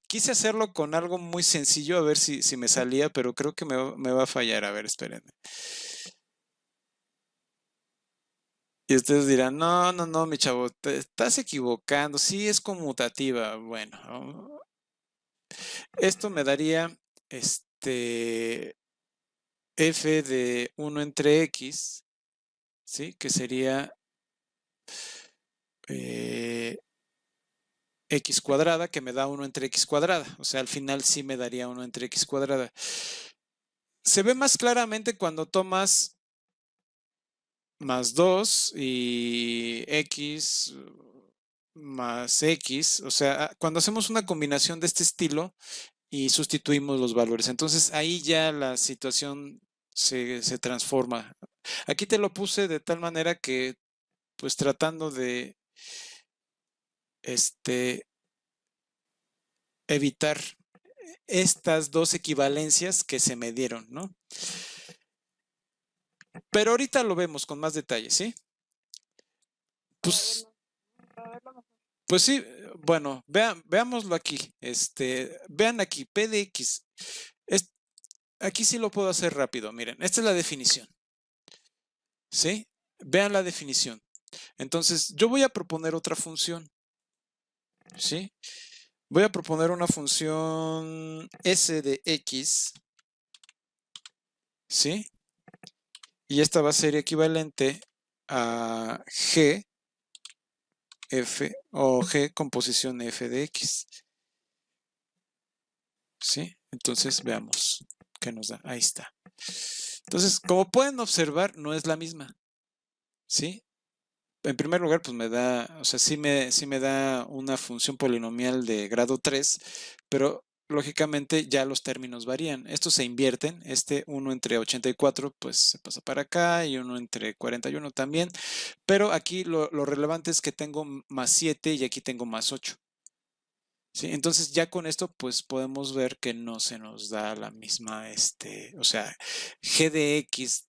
Quise hacerlo con algo muy sencillo, a ver si me salía, pero creo que me va a fallar. A ver, espérenme. Y ustedes dirán, no, mi chavo, te estás equivocando. Sí, es conmutativa. Bueno, esto me daría F de 1 entre X, ¿sí? Que sería X cuadrada, que me da 1 entre X cuadrada. O sea, al final sí me daría 1 entre X cuadrada. Se ve más claramente cuando tomas más 2 y X más X. O sea, cuando hacemos una combinación de este estilo y sustituimos los valores. Entonces ahí ya la situación se transforma. Aquí te lo puse de tal manera que, pues tratando de evitar estas dos equivalencias que se me dieron, ¿no? Pero ahorita lo vemos con más detalle, ¿sí? Pues, pues sí, bueno, veámoslo aquí. Vean aquí, P de X. Aquí sí lo puedo hacer rápido. Miren, esta es la definición. ¿Sí? Vean la definición. Entonces, yo voy a proponer otra función. ¿Sí? Voy a proponer una función S de X. ¿Sí? Y esta va a ser equivalente a G F o G composición F de X. ¿Sí? Entonces veamos qué nos da. Ahí está. Entonces, como pueden observar, no es la misma. ¿Sí? En primer lugar, pues me da, o sea, sí me da una función polinomial de grado 3, pero lógicamente ya los términos varían. Estos se invierten. 1 entre 84 pues se pasa para acá y 1 entre 41 también. Pero aquí lo relevante es que tengo más 7 y aquí tengo más 8. ¿Sí? Entonces ya con esto pues podemos ver que no se nos da la misma, o sea, g de x,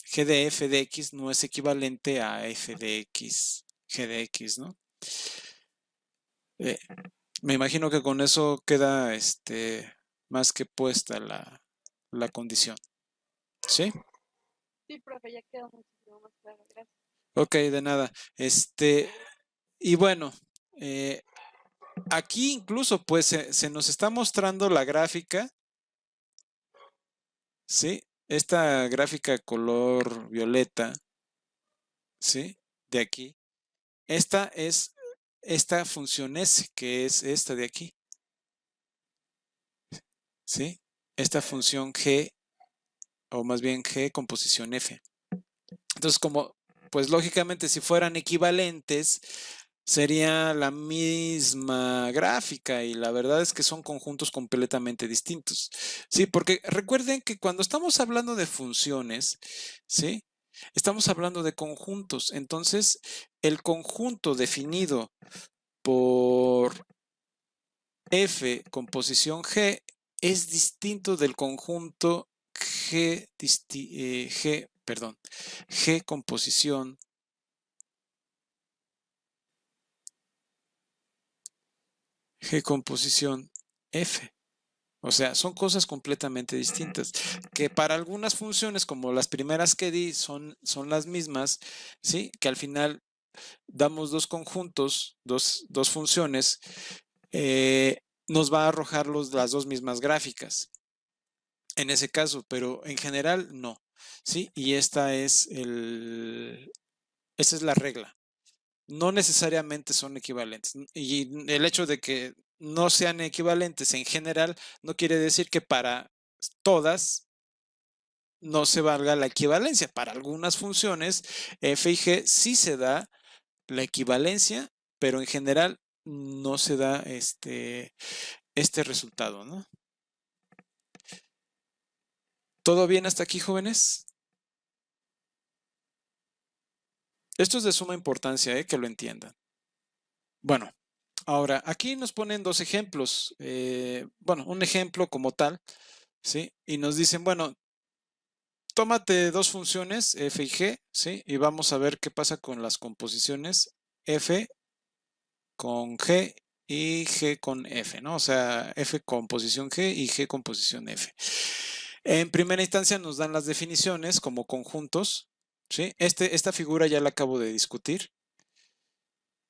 g de f de x no es equivalente a f de x, g de x, ¿no? Me imagino que con eso queda más que puesta la condición. ¿Sí? Sí, profe, ya quedó muchísimo más claro, gracias. Ok, de nada. Y bueno, aquí incluso pues se nos está mostrando la gráfica, ¿sí? Esta gráfica color violeta, ¿sí? De aquí. Esta es esta función S, que es esta de aquí, ¿sí? Esta función G, o más bien G composición F. Entonces, como, pues lógicamente si fueran equivalentes, sería la misma gráfica y la verdad es que son conjuntos completamente distintos. Sí, porque recuerden que cuando estamos hablando de funciones, ¿sí? Estamos hablando de conjuntos. Entonces, el conjunto definido por F composición G es distinto del conjunto G composición F. O sea, son cosas completamente distintas, que para algunas funciones, como las primeras que di, son las mismas, ¿sí? Que al final damos dos conjuntos, dos funciones, nos va a arrojar las dos mismas gráficas en ese caso, pero en general no, ¿sí? Y esa es la regla. No necesariamente son equivalentes. Y el hecho de que no sean equivalentes en general no quiere decir que para todas no se valga la equivalencia. Para algunas funciones, f y g sí se da la equivalencia, pero en general no se da este resultado, ¿no? ¿Todo bien hasta aquí, jóvenes? Esto es de suma importancia, que lo entiendan. Bueno, ahora aquí nos ponen dos ejemplos. Bueno, un ejemplo como tal, ¿sí? Y nos dicen, bueno, tómate dos funciones, f y g, ¿sí? Y vamos a ver qué pasa con las composiciones f con g y g con f, ¿no? O sea, f con posición g y g con posición f. En primera instancia nos dan las definiciones como conjuntos, ¿sí? Esta figura ya la acabo de discutir,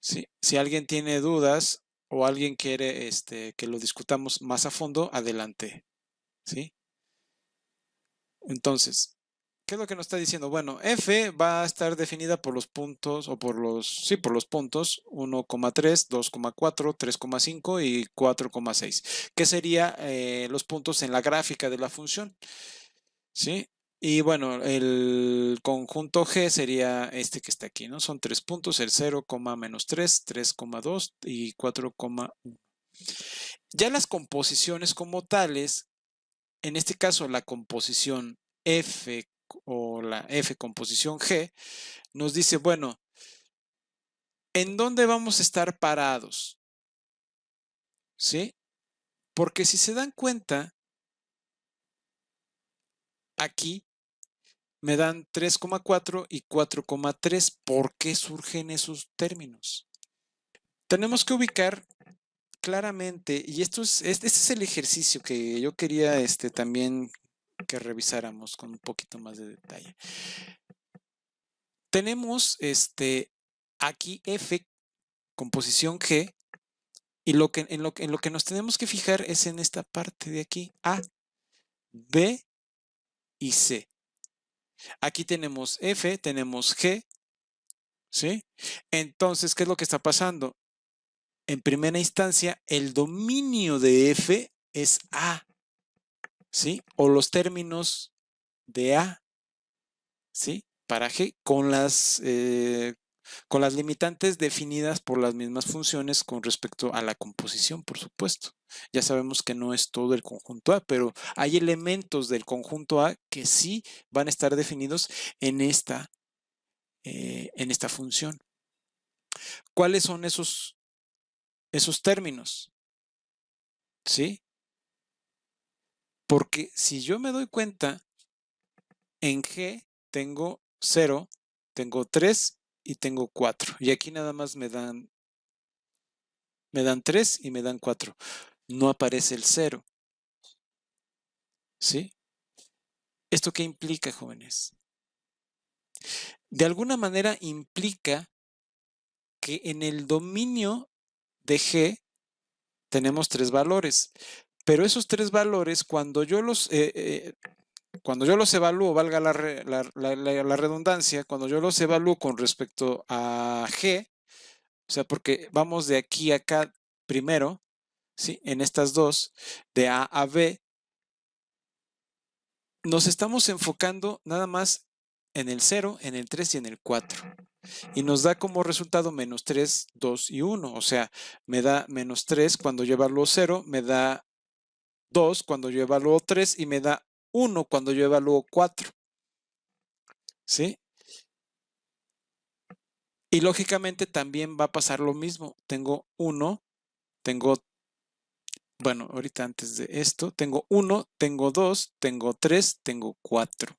¿sí? Si alguien tiene dudas o alguien quiere que lo discutamos más a fondo, adelante, ¿sí? Entonces, ¿qué es lo que nos está diciendo? Bueno, f va a estar definida por los puntos, o por los puntos 1,3, 2,4, 3,5 y 4,6, que serían los puntos en la gráfica de la función, ¿sí? Y bueno, el conjunto G sería este que está aquí, ¿no? Son tres puntos, el 0, menos 3, 3,2 y 4,1. Ya las composiciones como tales, en este caso la composición F o la F composición G, nos dice, bueno, ¿en dónde vamos a estar parados? ¿Sí? Porque si se dan cuenta, aquí me dan 3,4 y 4,3. ¿Por qué surgen esos términos? Tenemos que ubicar claramente, y este es el ejercicio que yo quería también que revisáramos con un poquito más de detalle. Tenemos aquí F composición G, y en lo que nos tenemos que fijar es en esta parte de aquí, A, B y C. Aquí tenemos F, tenemos G, ¿sí? Entonces, ¿qué es lo que está pasando? En primera instancia, el dominio de F es A, ¿sí? O los términos de A, ¿sí? Para G, con las limitantes definidas por las mismas funciones con respecto a la composición, por supuesto. Ya sabemos que no es todo el conjunto A, pero hay elementos del conjunto A que sí van a estar definidos en esta función. ¿Cuáles son esos términos? ¿Sí? Porque si yo me doy cuenta, en G tengo 0, tengo 3 y tengo 4. Y aquí nada más me dan 3 y me dan 4. No aparece el 0. ¿Sí? ¿Esto qué implica, jóvenes? De alguna manera implica que en el dominio de G tenemos tres valores, pero esos tres valores, cuando yo los evalúo, valga la redundancia, cuando yo los evalúo con respecto a G, o sea, porque vamos de aquí a acá primero, ¿sí? En estas dos, de A a B, nos estamos enfocando nada más en el 0, en el 3 y en el 4. Y nos da como resultado menos 3, 2 y 1. O sea, me da menos 3 cuando yo evalúo 0, me da 2 cuando yo evalúo 3 y me da 1 cuando yo evalúo 4. ¿Sí? Y lógicamente también va a pasar lo mismo. Tengo 1, tengo bueno, ahorita antes de esto, tengo 1, tengo 2, tengo 3, tengo 4.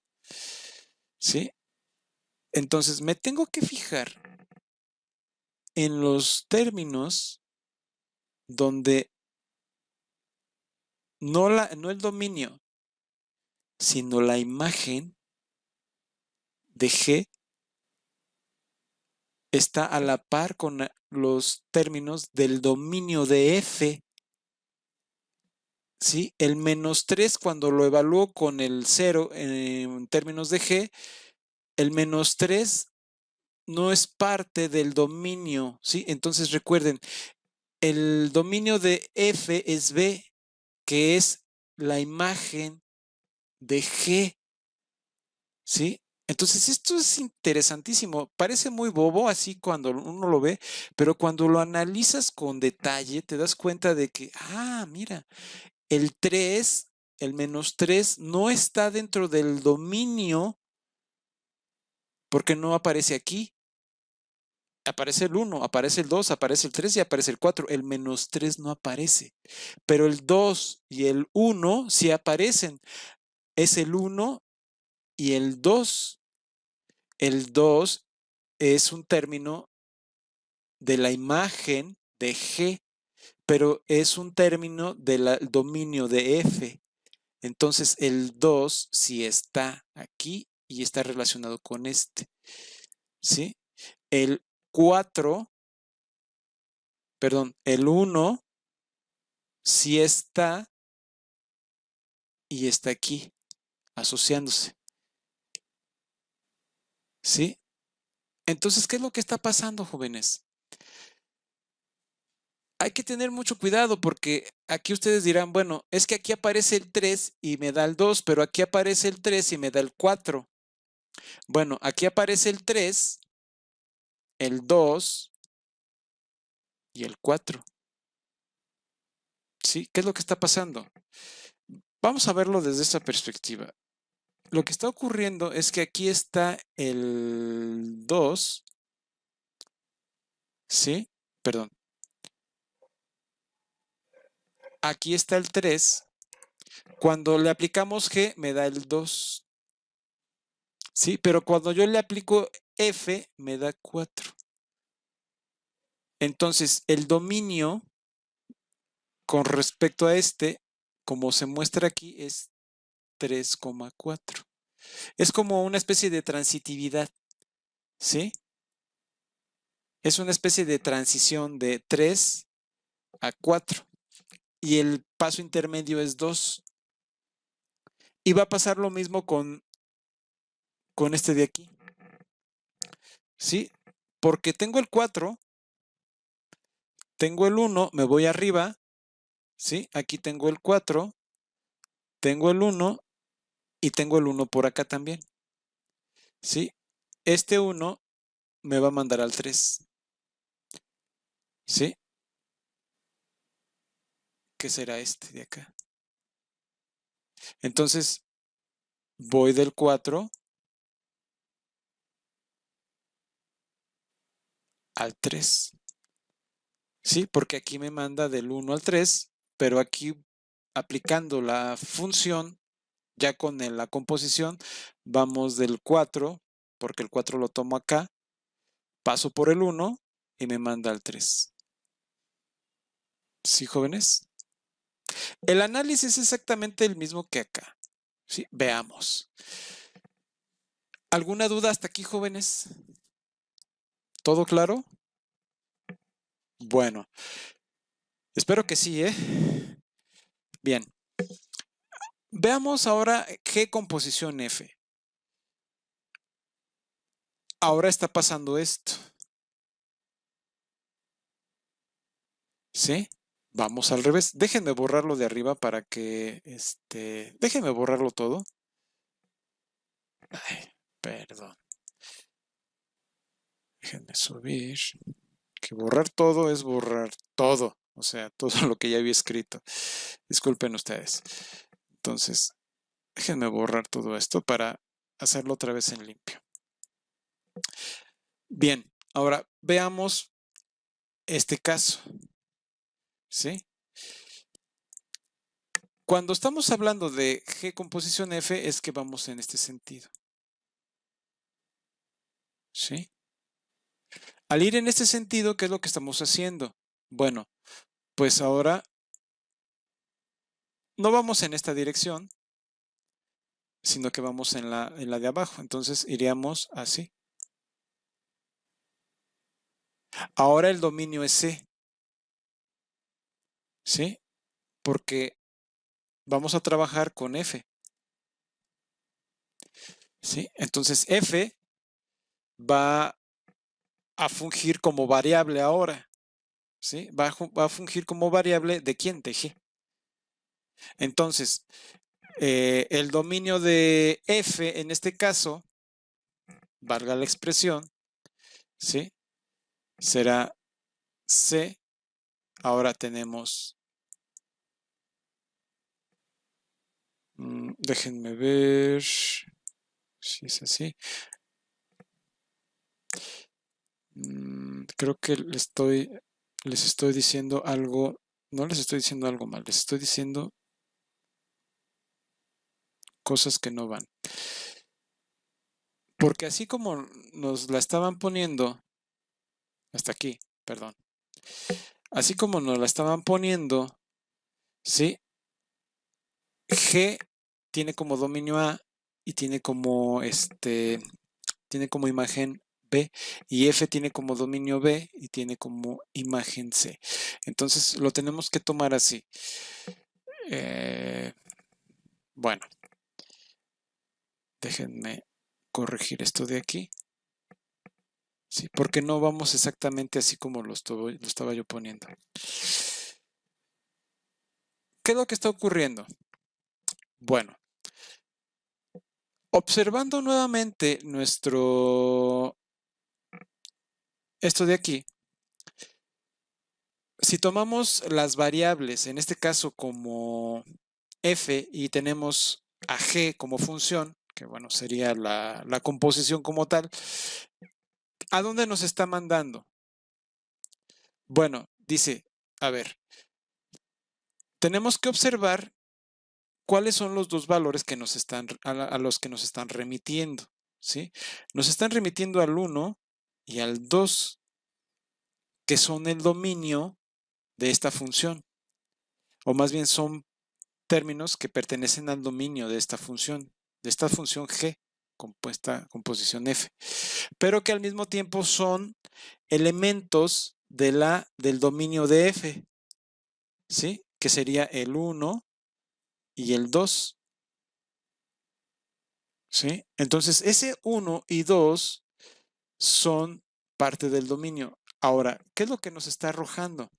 ¿Sí? Entonces me tengo que fijar en los términos donde no el dominio, sino la imagen de G está a la par con los términos del dominio de F. ¿Sí? El -3, cuando lo evalúo con el 0 en términos de G, el -3 no es parte del dominio. ¿Sí? Entonces recuerden, el dominio de F es B, que es la imagen de G. ¿Sí? Entonces esto es interesantísimo. Parece muy bobo así cuando uno lo ve, pero cuando lo analizas con detalle te das cuenta de que, mira, el 3, el -3 no está dentro del dominio porque no aparece aquí. Aparece el 1, aparece el 2, aparece el 3 y aparece el 4. El -3 no aparece, pero el 2 y el 1 sí aparecen. Es el 1 y el 2. El 2 es un término de la imagen de G, pero es un término del dominio de F. Entonces el 2 sí está aquí y está relacionado con este. ¿Sí? El 4, perdón, el 1 sí está y está aquí, asociándose. ¿Sí? Entonces, ¿qué es lo que está pasando, jóvenes? Hay que tener mucho cuidado porque aquí ustedes dirán, bueno, es que aquí aparece el 3 y me da el 2, pero aquí aparece el 3 y me da el 4. Bueno, aquí aparece el 3, el 2 y el 4. ¿Sí? ¿Qué es lo que está pasando? Vamos a verlo desde esa perspectiva. Lo que está ocurriendo es que aquí está el 2, ¿sí? Perdón. Aquí está el 3. Cuando le aplicamos G me da el 2, ¿sí? Pero cuando yo le aplico F me da 4. Entonces, el dominio con respecto a este, como se muestra aquí, es 3,4. Es como una especie de transitividad, ¿sí? Es una especie de transición de 3 a 4 y el paso intermedio es 2. Y va a pasar lo mismo con este de aquí, ¿sí? Porque tengo el 4, tengo el 1, me voy arriba, ¿sí? Aquí tengo el 4, tengo el 1 y tengo el 1 por acá también, ¿sí? Este 1 me va a mandar al 3, ¿sí? ¿Qué será este de acá? Entonces, voy del 4 al 3, ¿sí? Porque aquí me manda del 1 al 3, pero aquí aplicando la función, ya con la composición, vamos del 4, porque el 4 lo tomo acá, paso por el 1 y me manda al 3. ¿Sí, jóvenes? El análisis es exactamente el mismo que acá. ¿Sí? Veamos. ¿Alguna duda hasta aquí, jóvenes? ¿Todo claro? Bueno, espero que sí, ¿eh? Bien. Veamos ahora G composición F. Ahora está pasando esto. ¿Sí? Vamos al revés. Déjenme borrarlo de arriba para que, déjenme borrarlo todo. Ay, perdón. Déjenme subir. Que borrar todo es borrar todo. O sea, todo lo que ya había escrito. Disculpen ustedes. Entonces, déjenme borrar todo esto para hacerlo otra vez en limpio. Bien, ahora veamos este caso. ¿Sí? Cuando estamos hablando de G composición F es que vamos en este sentido. ¿Sí? Al ir en este sentido, ¿qué es lo que estamos haciendo? Bueno, pues ahora no vamos en esta dirección, sino que vamos en la de abajo. Entonces iríamos así. Ahora el dominio es C. ¿Sí? Porque vamos a trabajar con F. ¿Sí? Entonces F va a fungir como variable ahora. ¿Sí? Va a fungir como variable de quién? De G. Entonces, el dominio de F en este caso, valga la expresión, ¿sí? Será C. Ahora tenemos, déjenme ver si es así. Creo que les estoy diciendo algo, no les estoy diciendo algo mal, les estoy diciendo cosas que no van. Porque así como nos la estaban poniendo, hasta aquí, perdón, así como nos la estaban poniendo, ¿sí? G tiene como dominio A y tiene como imagen B, y F tiene como dominio B y tiene como imagen C. Entonces lo tenemos que tomar así. Bueno, déjenme corregir esto de aquí. Sí, porque no vamos exactamente así como lo estaba yo poniendo. ¿Qué es lo que está ocurriendo? Bueno, observando nuevamente esto de aquí, si tomamos las variables, en este caso como F, y tenemos a G como función, que bueno, sería la composición como tal, ¿a dónde nos está mandando? Bueno, dice, a ver, tenemos que observar cuáles son los dos valores que a los que nos están remitiendo, ¿sí? Nos están remitiendo al 1 y al 2, que son el dominio de esta función, o más bien son términos que pertenecen al dominio de esta función G, composición F, pero que al mismo tiempo son elementos del dominio de F, ¿sí? Que sería el 1 y el 2, ¿sí? Entonces, ese 1 y 2 son parte del dominio. Ahora, ¿qué es lo que nos está arrojando?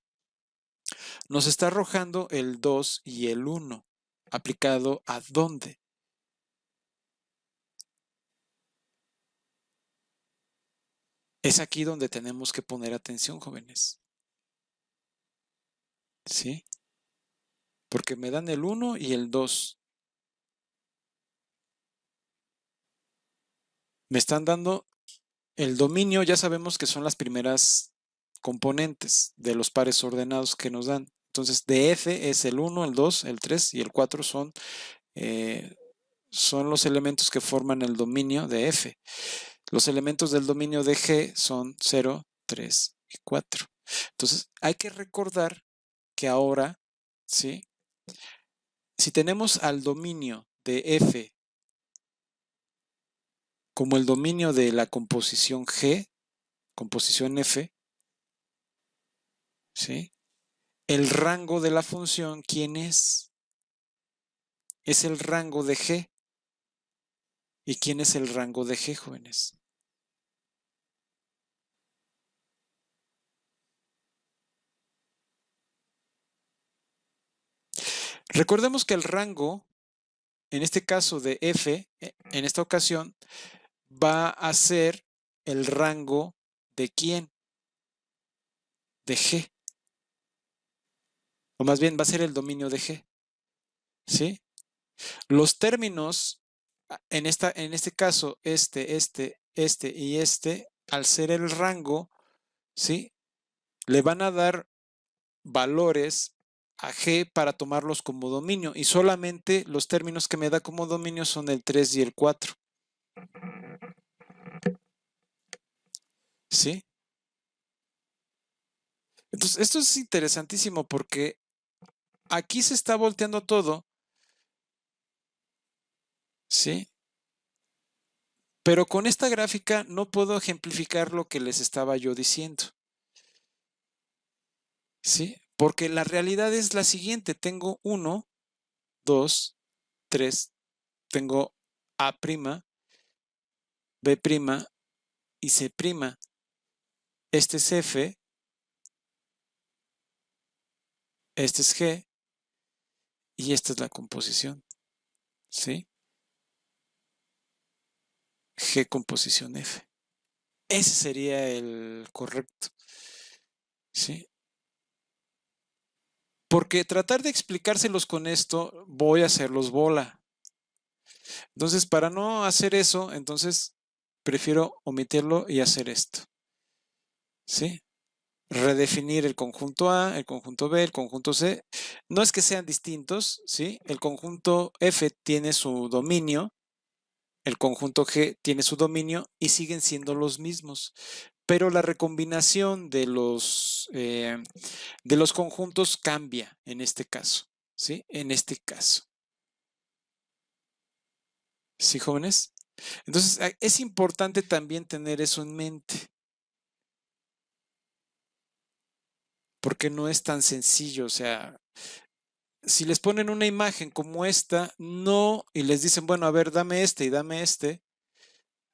Nos está arrojando el 2 y el 1. ¿Aplicado a dónde? Es aquí donde tenemos que poner atención, jóvenes. ¿Sí? Porque me dan el 1 y el 2. Me están dando el dominio, ya sabemos que son las primeras componentes de los pares ordenados que nos dan. Entonces, de F es el 1, el 2, el 3 y el 4 son los elementos que forman el dominio de F. Los elementos del dominio de G son 0, 3 y 4. Entonces, hay que recordar que ahora, ¿sí? Si tenemos al dominio de F como el dominio de la composición G, composición F, ¿sí? El rango de la función, ¿quién es? Es el rango de G. ¿Y quién es el rango de G, jóvenes? Recordemos que el rango, en este caso de F, en esta ocasión, va a ser el rango de quién? De G. O más bien va a ser el dominio de G. ¿Sí? Los términos, en este caso, este y este, al ser el rango, ¿sí? Le van a dar valores a G para tomarlos como dominio y solamente los términos que me da como dominio son el 3 y el 4. ¿Sí? Entonces, esto es interesantísimo porque aquí se está volteando todo, ¿sí? Pero con esta gráfica no puedo ejemplificar lo que les estaba yo diciendo, ¿sí? Porque la realidad es la siguiente, tengo 1, 2, 3, tengo A', B' y C'. Este es F, este es G y esta es la composición, ¿sí? G composición F. Ese sería el correcto, ¿sí? Porque tratar de explicárselos con esto, voy a hacerlos bola. Entonces, para no hacer eso, entonces prefiero omitirlo y hacer esto, ¿sí? Redefinir el conjunto A, el conjunto B, el conjunto C. No es que sean distintos, ¿sí? El conjunto F tiene su dominio, el conjunto G tiene su dominio y siguen siendo los mismos. Pero la recombinación de los conjuntos cambia en este caso, ¿sí? En este caso. ¿Sí, jóvenes? Entonces, es importante también tener eso en mente. Porque no es tan sencillo, o sea, si les ponen una imagen como esta, no, y les dicen, bueno, a ver, dame este y dame este,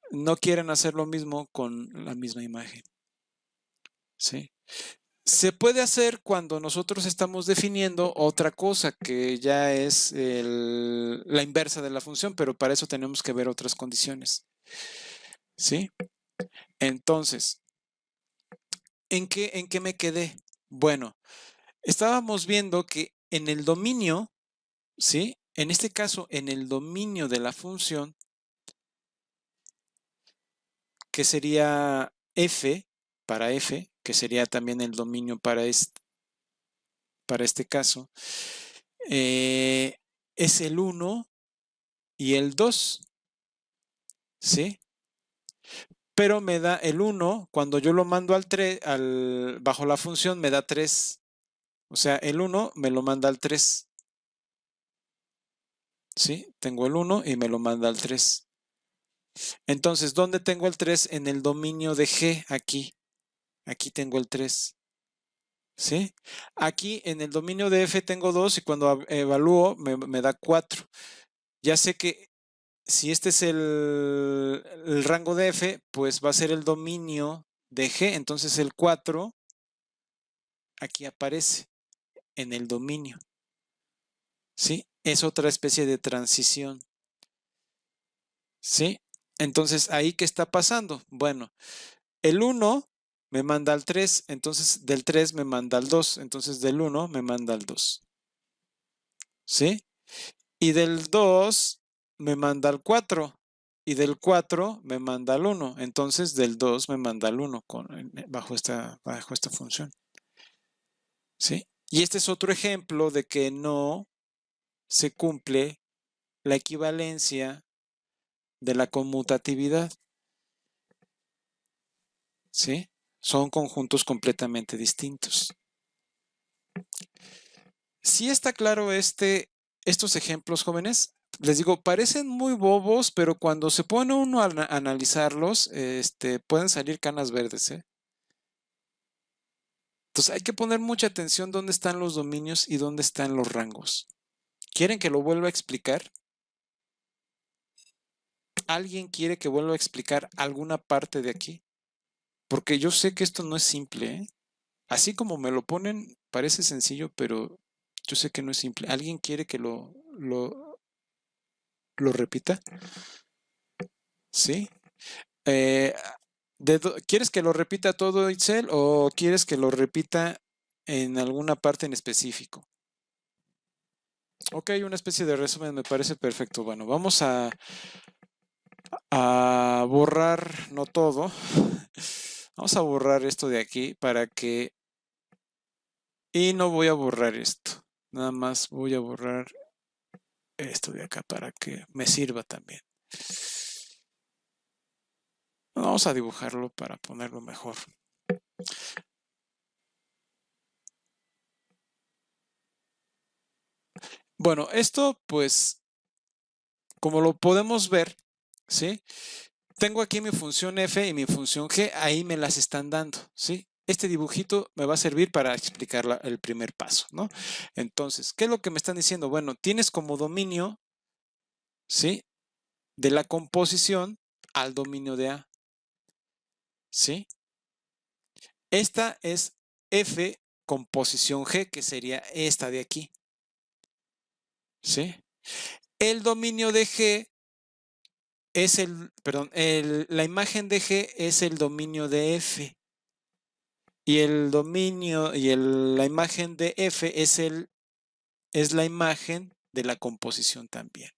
no quieren hacer lo mismo con la misma imagen, ¿sí? Se puede hacer cuando nosotros estamos definiendo otra cosa que ya es la inversa de la función, pero para eso tenemos que ver otras condiciones, ¿sí? Entonces, ¿en qué me quedé? Bueno, estábamos viendo que en el dominio, ¿sí? En este caso, en el dominio de la función, que sería F, para F, que sería también el dominio para este caso, es el 1 y el 2, ¿sí? Pero me da el 1, cuando yo lo mando al 3, bajo la función me da 3. O sea, el 1 me lo manda al 3. ¿Sí? Tengo el 1 y me lo manda al 3. Entonces, ¿dónde tengo el 3? En el dominio de G, aquí. Aquí tengo el 3. ¿Sí? Aquí en el dominio de F tengo 2 y cuando evalúo me da 4. Ya sé que si este es el rango de F, pues va a ser el dominio de G. Entonces el 4 aquí aparece en el dominio. ¿Sí? Es otra especie de transición. ¿Sí? Entonces, ¿ahí qué está pasando? Bueno, el 1 me manda al 3, entonces del 3 me manda al 2, entonces del 1 me manda al 2. ¿Sí? Y del 2 me manda al 4. Y del 4 me manda al 1. Entonces del 2 me manda al 1 bajo esta función. ¿Sí? Y este es otro ejemplo de que no se cumple la equivalencia de la conmutatividad. ¿Sí? Son conjuntos completamente distintos. ¿Sí está claro estos ejemplos, jóvenes? Les digo, parecen muy bobos, pero cuando se pone uno a analizarlos, pueden salir canas verdes, ¿eh? Entonces hay que poner mucha atención dónde están los dominios y dónde están los rangos. ¿Quieren que lo vuelva a explicar? ¿Alguien quiere que vuelva a explicar alguna parte de aquí? Porque yo sé que esto no es simple, ¿eh? Así como me lo ponen, parece sencillo, pero yo sé que no es simple. ¿Alguien quiere que lo repita? ¿Sí? Eh, ¿Quieres que lo repita todo, Itzel, o quieres que lo repita en alguna parte en específico? Ok, una especie de resumen me parece perfecto. Bueno, vamos a borrar, no todo. Vamos a borrar esto de aquí para que... Y no voy a borrar esto. Nada más voy a borrar esto de acá para que me sirva también. Vamos a dibujarlo para ponerlo mejor. Bueno, esto pues, como lo podemos ver, ¿sí? Tengo aquí mi función f y mi función g, ahí me las están dando, ¿sí? Este dibujito me va a servir para explicar el primer paso, ¿no? Entonces, ¿qué es lo que me están diciendo? Bueno, tienes como dominio, ¿sí? De la composición al dominio de A, ¿sí? Esta es f composición g, que sería esta de aquí, ¿sí? El dominio de g es la imagen de g es el dominio de f. Y el dominio y la imagen de f es la imagen de la composición también.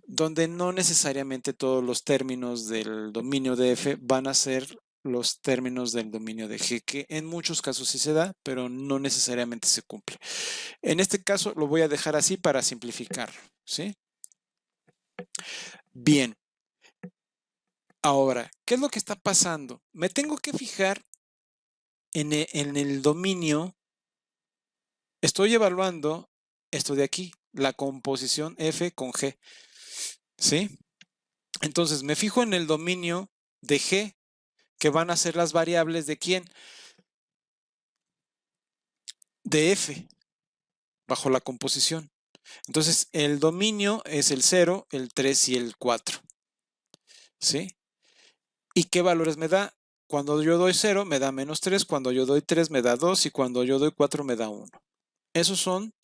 Donde no necesariamente todos los términos del dominio de f van a ser los términos del dominio de g, que en muchos casos sí se da, pero no necesariamente se cumple. En este caso lo voy a dejar así para simplificar, ¿sí? Bien. Ahora, ¿qué es lo que está pasando? Me tengo que fijar en el dominio. Estoy evaluando esto de aquí, la composición f con g, ¿sí? Entonces me fijo en el dominio de g, que van a ser las variables de quién, de f, bajo la composición. Entonces el dominio es el 0, el 3 y el 4, ¿sí? ¿Y qué valores me da? Cuando yo doy 0 me da -3, cuando yo doy 3 me da 2 y cuando yo doy 4 me da 1. Esos son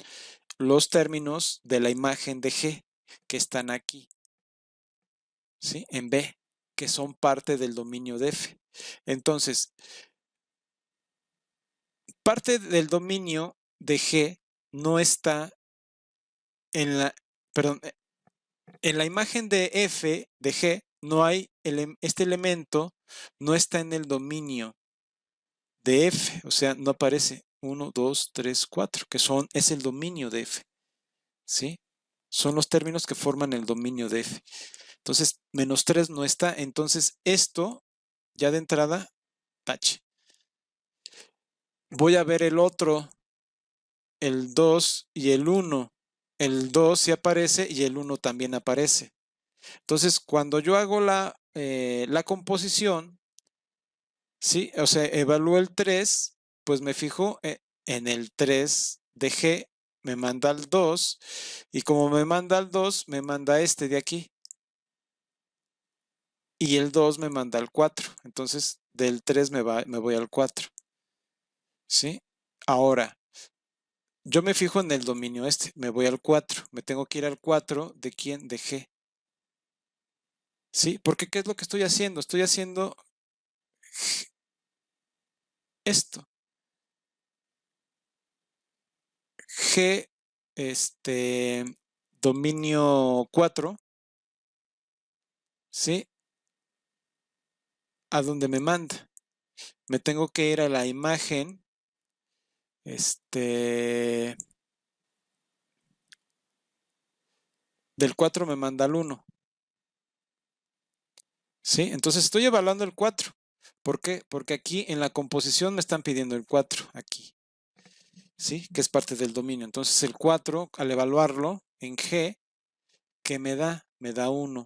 los términos de la imagen de g que están aquí, ¿sí? En B, que son parte del dominio de f. Entonces, parte del dominio de g no está en la, perdón, en la imagen de f de g no hay, este elemento no está en el dominio de f, o sea, no aparece 1, 2, 3, 4, que es el dominio de f, ¿sí? Son los términos que forman el dominio de f. Entonces, -3 no está, entonces esto ya de entrada, tache. Voy a ver el otro, el 2 y el 1. El 2 sí aparece y el 1 también aparece. Entonces, cuando yo hago la composición, ¿sí? O sea, evalúo el 3, pues me fijo en el 3 de G, me manda el 2, y como me manda el 2, me manda este de aquí. Y el 2 me manda el 4. Entonces, del 3 me voy al 4. ¿Sí? Ahora, yo me fijo en el dominio este, me voy al 4, me tengo que ir al 4 de quién, de G. ¿Sí? Porque ¿qué es lo que estoy haciendo? Estoy haciendo esto. G, dominio 4, ¿sí? A donde me manda. Me tengo que ir a la imagen, del 4 me manda al 1. ¿Sí? Entonces estoy evaluando el 4. ¿Por qué? Porque aquí en la composición me están pidiendo el 4, aquí. ¿Sí? Que es parte del dominio. Entonces el 4, al evaluarlo en G, ¿qué me da? Me da 1.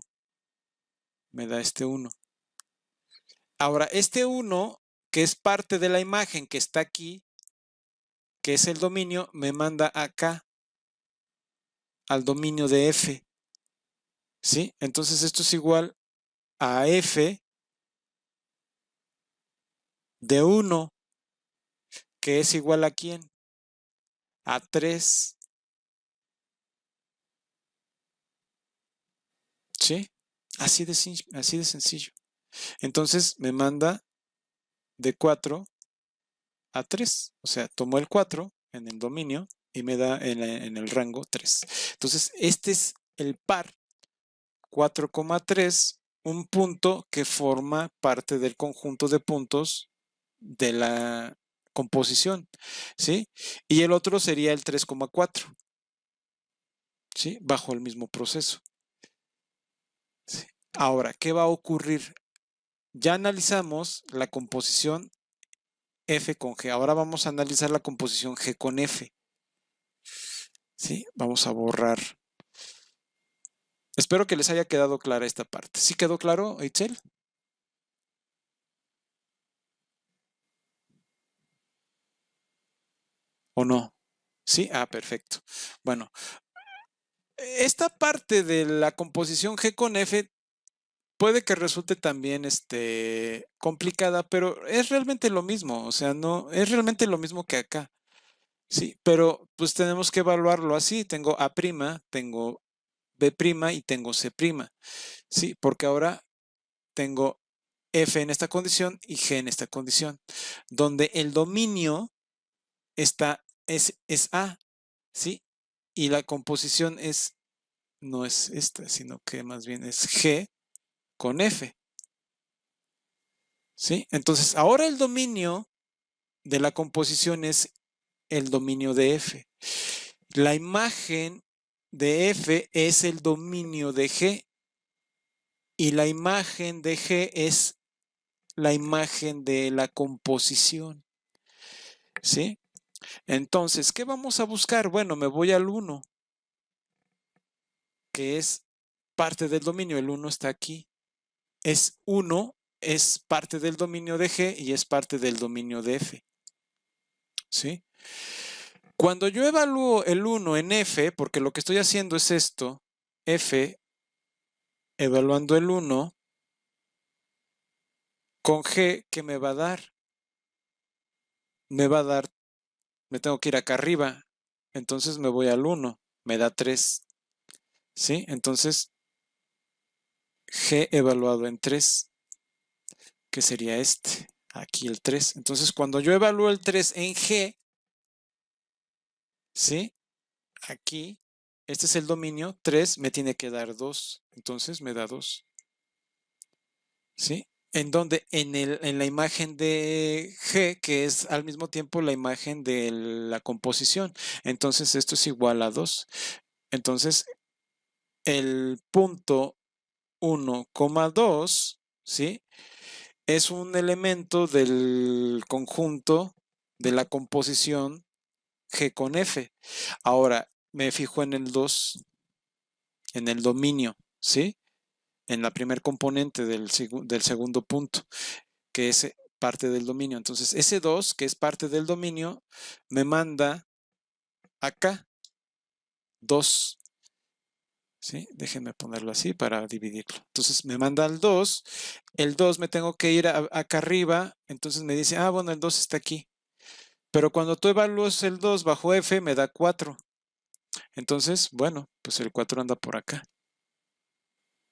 Me da este 1. Ahora, este 1, que es parte de la imagen que está aquí, que es el dominio, me manda acá al dominio de F. ¿Sí? Entonces esto es igual a F de 1, que es igual a ¿quién? A 3. ¿Sí? Así de sencillo. Entonces me manda de 4 a 3. O sea, tomo el 4 en el dominio y me da en el rango 3. Entonces, este es el par 4,3, un punto que forma parte del conjunto de puntos de la composición, ¿sí? Y el otro sería el 3,4, ¿sí? Bajo el mismo proceso. ¿Sí? Ahora, ¿qué va a ocurrir? Ya analizamos la composición F con G. Ahora vamos a analizar la composición G con F. ¿Sí? Vamos a borrar. Espero que les haya quedado clara esta parte. ¿Sí quedó claro, Itzel? ¿O no? ¿Sí? Ah, perfecto. Bueno, esta parte de la composición G con F puede que resulte también complicada, pero es realmente lo mismo. O sea, no, es realmente lo mismo que acá. Sí, pero pues tenemos que evaluarlo así. Tengo A', tengo B' y tengo C'. Sí, porque ahora tengo F en esta condición y G en esta condición, donde el dominio es A, ¿sí? Y la composición no es esta, sino que más bien es G con F, ¿sí? Entonces, ahora el dominio de la composición es el dominio de F. La imagen de F es el dominio de G y la imagen de G es la imagen de la composición, ¿sí? Entonces, ¿qué vamos a buscar? Bueno, me voy al 1, que es parte del dominio. El 1 está aquí. Es 1, es parte del dominio de G y es parte del dominio de F, ¿sí? Cuando yo evalúo el 1 en F, porque lo que estoy haciendo es esto, F, evaluando el 1 con G, ¿qué me va a dar? Me va a dar, me tengo que ir acá arriba, entonces me voy al 1, me da 3, ¿sí? Entonces, G evaluado en 3, que sería este, aquí el 3. Entonces, cuando yo evalúo el 3 en G, ¿sí? Aquí, este es el dominio, 3 me tiene que dar 2, entonces me da 2, ¿sí? En donde en la imagen de G, que es al mismo tiempo la imagen de la composición. Entonces, esto es igual a 2. Entonces, el punto 1,2, ¿sí? Es un elemento del conjunto de la composición G con F. Ahora, me fijo en el 2, en el dominio, ¿sí? En la primer componente del segundo punto, que es parte del dominio. Entonces, ese 2, que es parte del dominio, me manda acá 2. ¿Sí? Déjenme ponerlo así para dividirlo. Entonces, me manda al 2. El 2 me tengo que ir acá arriba. Entonces, me dice, bueno, el 2 está aquí. Pero cuando tú evalúas el 2 bajo F, me da 4. Entonces, bueno, pues el 4 anda por acá.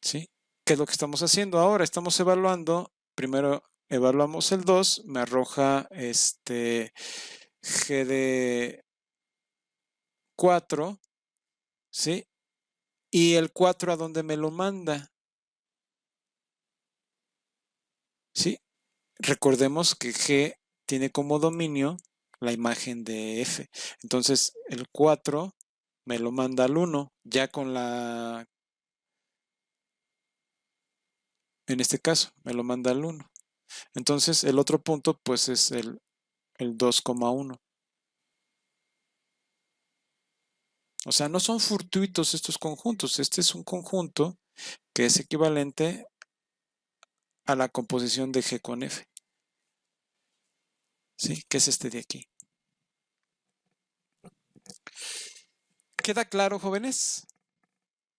¿Sí? ¿Qué es lo que estamos haciendo ahora? Estamos evaluando, primero evaluamos el 2, me arroja G de 4, ¿sí? Y el 4 a dónde me lo manda, ¿sí? Recordemos que G tiene como dominio la imagen de F. Entonces, el 4 me lo manda al 1, ya con en este caso, me lo manda al 1. Entonces, el otro punto, pues es el 2,1. O sea, no son fortuitos estos conjuntos. Este es un conjunto que es equivalente a la composición de G con F. ¿Sí? Que es este de aquí. ¿Queda claro, jóvenes?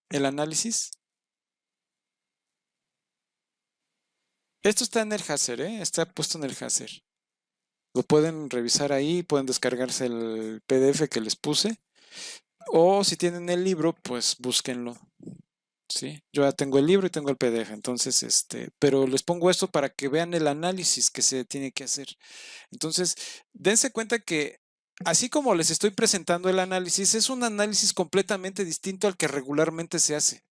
El análisis. Esto está en el Hazer, ¿eh? Está puesto en el Hazer. Lo pueden revisar ahí, pueden descargarse el PDF que les puse. O si tienen el libro, pues búsquenlo. ¿Sí? Yo ya tengo el libro y tengo el PDF, entonces, pero les pongo esto para que vean el análisis que se tiene que hacer. Entonces, dense cuenta que así como les estoy presentando el análisis, es un análisis completamente distinto al que regularmente se hace.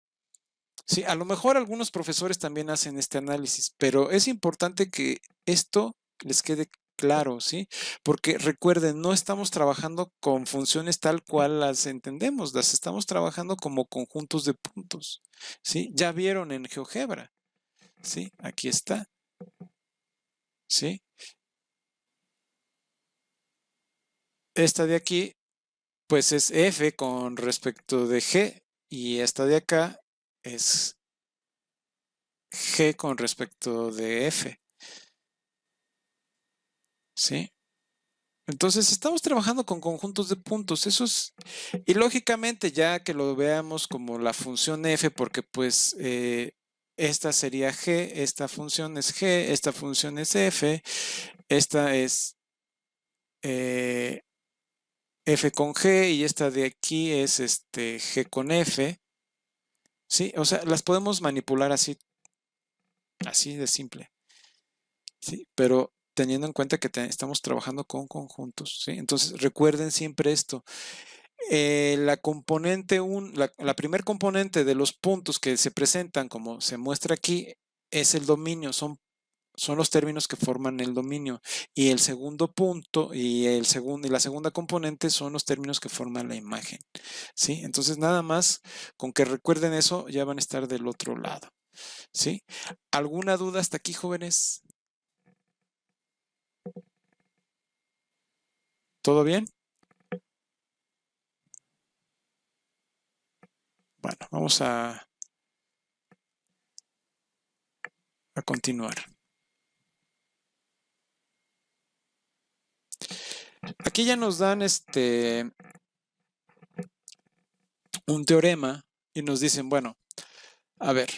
Sí, a lo mejor algunos profesores también hacen este análisis, pero es importante que esto les quede claro, ¿sí? Porque recuerden, no estamos trabajando con funciones tal cual las entendemos, las estamos trabajando como conjuntos de puntos, ¿sí? Ya vieron en GeoGebra, ¿sí? Aquí está, ¿sí? Esta de aquí, pues es f con respecto de g, y esta de acá es g con respecto de f, ¿sí? Entonces estamos trabajando con conjuntos de puntos, eso es, y lógicamente ya que lo veamos como la función f, porque pues esta sería g, esta función es g, esta función es f, esta es f con g y esta de aquí es g con f, ¿sí? O sea, las podemos manipular así, así de simple, ¿sí? Pero teniendo en cuenta que estamos trabajando con conjuntos, ¿sí? Entonces recuerden siempre esto. La componente la primer componente de los puntos que se presentan, como se muestra aquí, es el dominio, son los términos que forman el dominio. Y el segundo punto y la segunda componente son los términos que forman la imagen, ¿sí? Entonces nada más con que recuerden eso ya van a estar del otro lado, ¿sí? ¿Alguna duda hasta aquí, jóvenes? ¿Todo bien? Bueno, vamos a continuar. Aquí ya nos dan un teorema y nos dicen, bueno, a ver,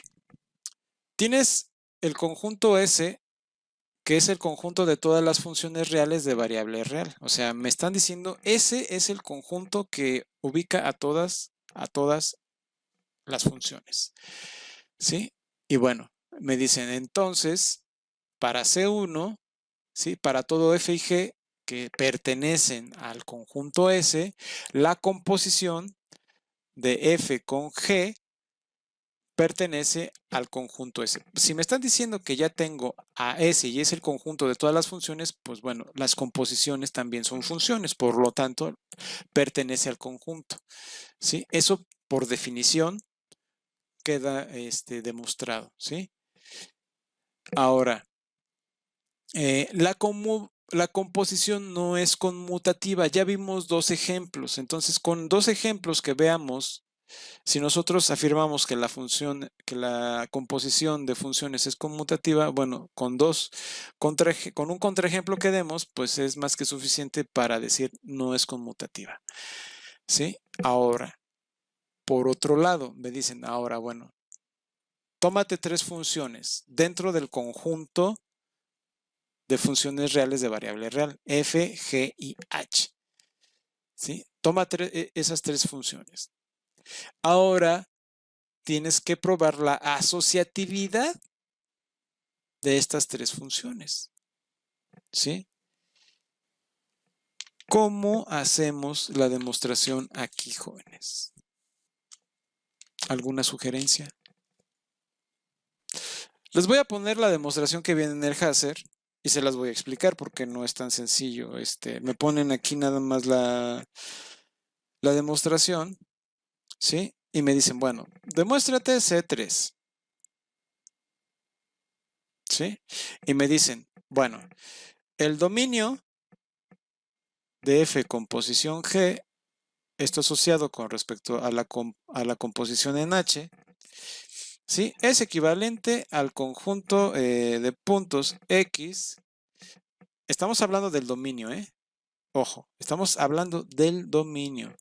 tienes el conjunto S, que es el conjunto de todas las funciones reales de variable real. O sea, me están diciendo, S es el conjunto que ubica a todas las funciones, ¿sí? Y bueno, me dicen, entonces, para C1, ¿sí? Para todo F y G que pertenecen al conjunto S, la composición de F con G pertenece al conjunto S. Si me están diciendo que ya tengo a S y es el conjunto de todas las funciones, pues bueno, las composiciones también son funciones, por lo tanto, pertenece al conjunto, ¿sí? Eso por definición queda demostrado, ¿sí? Ahora, la composición no es conmutativa. Ya vimos dos ejemplos. Entonces, con dos ejemplos que veamos, si nosotros afirmamos que la composición de funciones es conmutativa, bueno, con un contraejemplo que demos, pues es más que suficiente para decir no es conmutativa, ¿sí? Ahora, por otro lado, me dicen, ahora, bueno, tómate tres funciones dentro del conjunto de funciones reales de variable real, f, g y h, ¿sí? Toma esas tres funciones. Ahora, tienes que probar la asociatividad de estas tres funciones, ¿sí? ¿Cómo hacemos la demostración aquí, jóvenes? ¿Alguna sugerencia? Les voy a poner la demostración que viene en el Hazer y se las voy a explicar porque no es tan sencillo. Me ponen aquí nada más la demostración, ¿sí? Y me dicen, bueno, demuéstrate C3. ¿Sí? Y me dicen, bueno, el dominio de F con posición G, esto asociado con respecto a la composición en H, ¿sí? Es equivalente al conjunto de puntos X. Estamos hablando del dominio, ¿eh? Ojo, estamos hablando del dominio.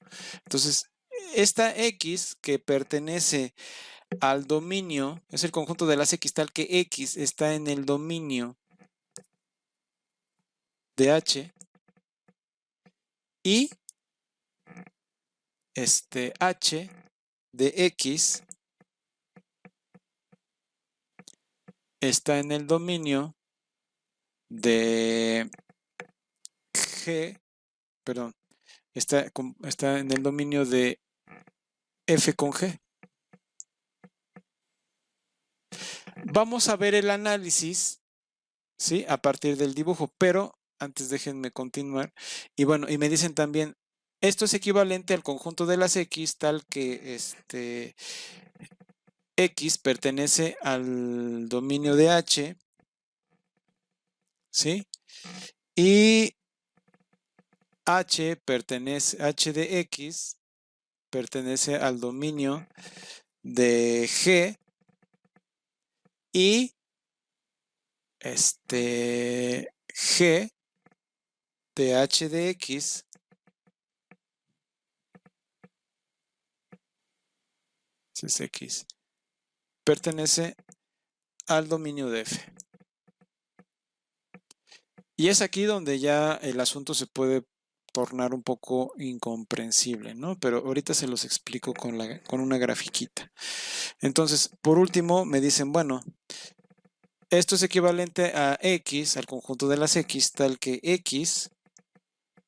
Entonces, esta X que pertenece al dominio es el conjunto de las X tal que X está en el dominio de H y H de X está en el dominio de G, perdón, está en el dominio de F con G. Vamos a ver el análisis, ¿sí? A partir del dibujo, pero antes déjenme continuar. Y bueno, y me dicen también, esto es equivalente al conjunto de las X, tal que X pertenece al dominio de H, ¿sí? Y H de X pertenece al dominio de G y G de H de X si es X, pertenece al dominio de F. Y es aquí donde ya el asunto se puede tornar un poco incomprensible, ¿no? Pero ahorita se los explico con una grafiquita. Entonces, por último, me dicen, bueno, esto es equivalente a X, al conjunto de las X, tal que X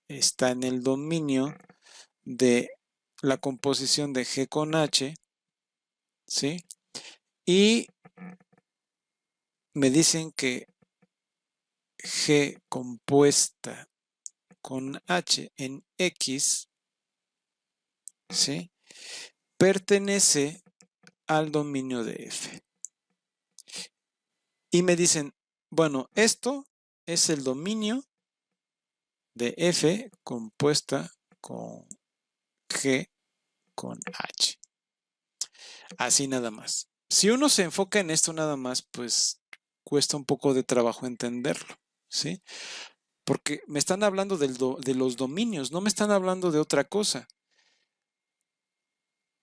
está en el dominio de la composición de G con H, ¿sí? Y me dicen que G compuesta con H en X, ¿sí? Pertenece al dominio de F. Y me dicen, bueno, esto es el dominio de F compuesta con G con H. Así nada más. Si uno se enfoca en esto nada más, pues cuesta un poco de trabajo entenderlo, ¿sí? Porque me están hablando de los dominios, no me están hablando de otra cosa.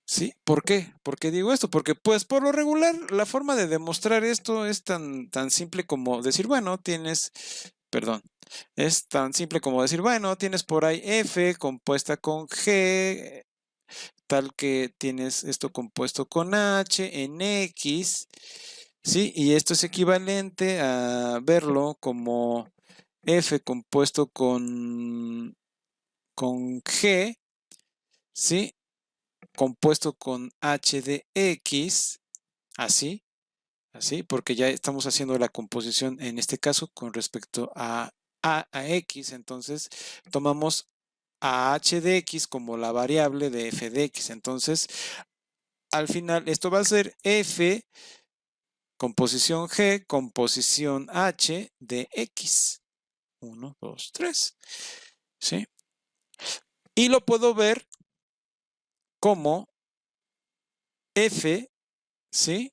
¿Sí? ¿Por qué? ¿Por qué digo esto? Porque pues por lo regular la forma de demostrar esto es tan simple como decir, bueno, es tan simple como decir, bueno, tienes por ahí F compuesta con G, tal que tienes esto compuesto con H en X, ¿sí? Y esto es equivalente a verlo como F compuesto con G, ¿sí? Compuesto con H de X, así, porque ya estamos haciendo la composición en este caso con respecto a X, entonces tomamos a H de X como la variable de F de X, entonces al final esto va a ser F composición G, composición H de X. 1, 2, 3. ¿Sí? Y lo puedo ver como F, ¿sí?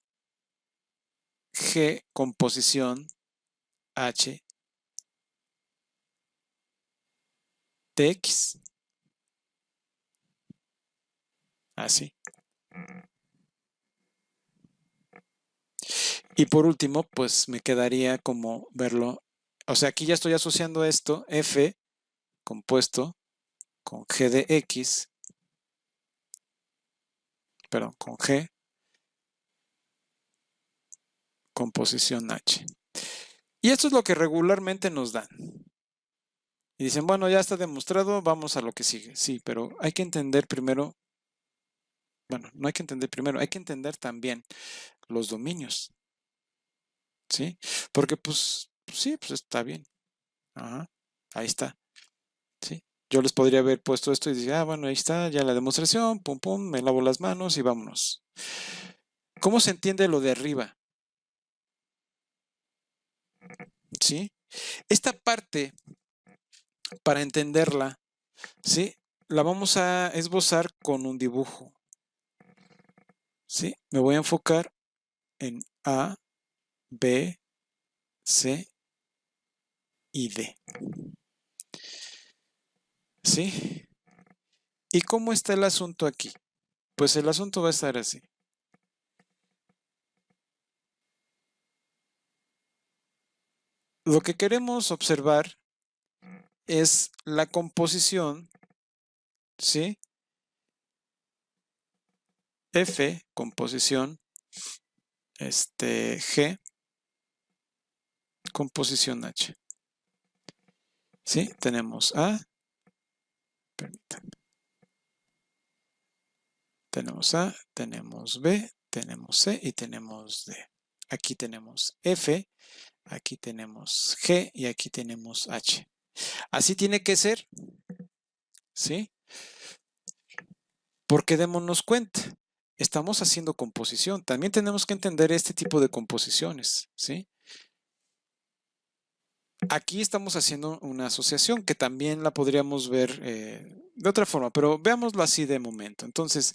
G, composición H de X. Así. Y por último, pues me quedaría como verlo. O sea, aquí ya estoy asociando esto, F compuesto con G de X, perdón, con G, composición H. Y esto es lo que regularmente nos dan. Y dicen, bueno, ya está demostrado, vamos a lo que sigue. Sí, pero hay que entender primero, bueno, no hay que entender primero, hay que entender también los dominios. ¿Sí? Porque pues sí, pues está bien. Ajá, ahí está. ¿Sí? Yo les podría haber puesto esto y decir, bueno, ahí está, ya la demostración, pum, pum, me lavo las manos y vámonos. ¿Cómo se entiende lo de arriba? ¿Sí? Esta parte, para entenderla, ¿sí? La vamos a esbozar con un dibujo. ¿Sí? Me voy a enfocar en A, B, C y D. ¿Sí? ¿Y cómo está el asunto aquí? Pues el asunto va a estar así. Lo que queremos observar es la composición, ¿sí? F, composición, G, composición H. ¿Sí? Tenemos A, permítanme. Tenemos A, tenemos B, tenemos C y tenemos D. Aquí tenemos F, aquí tenemos G y aquí tenemos H. Así tiene que ser, ¿sí? Porque démonos cuenta, estamos haciendo composición. También tenemos que entender este tipo de composiciones, ¿sí? Aquí estamos haciendo una asociación que también la podríamos ver de otra forma, pero veámoslo así de momento. Entonces,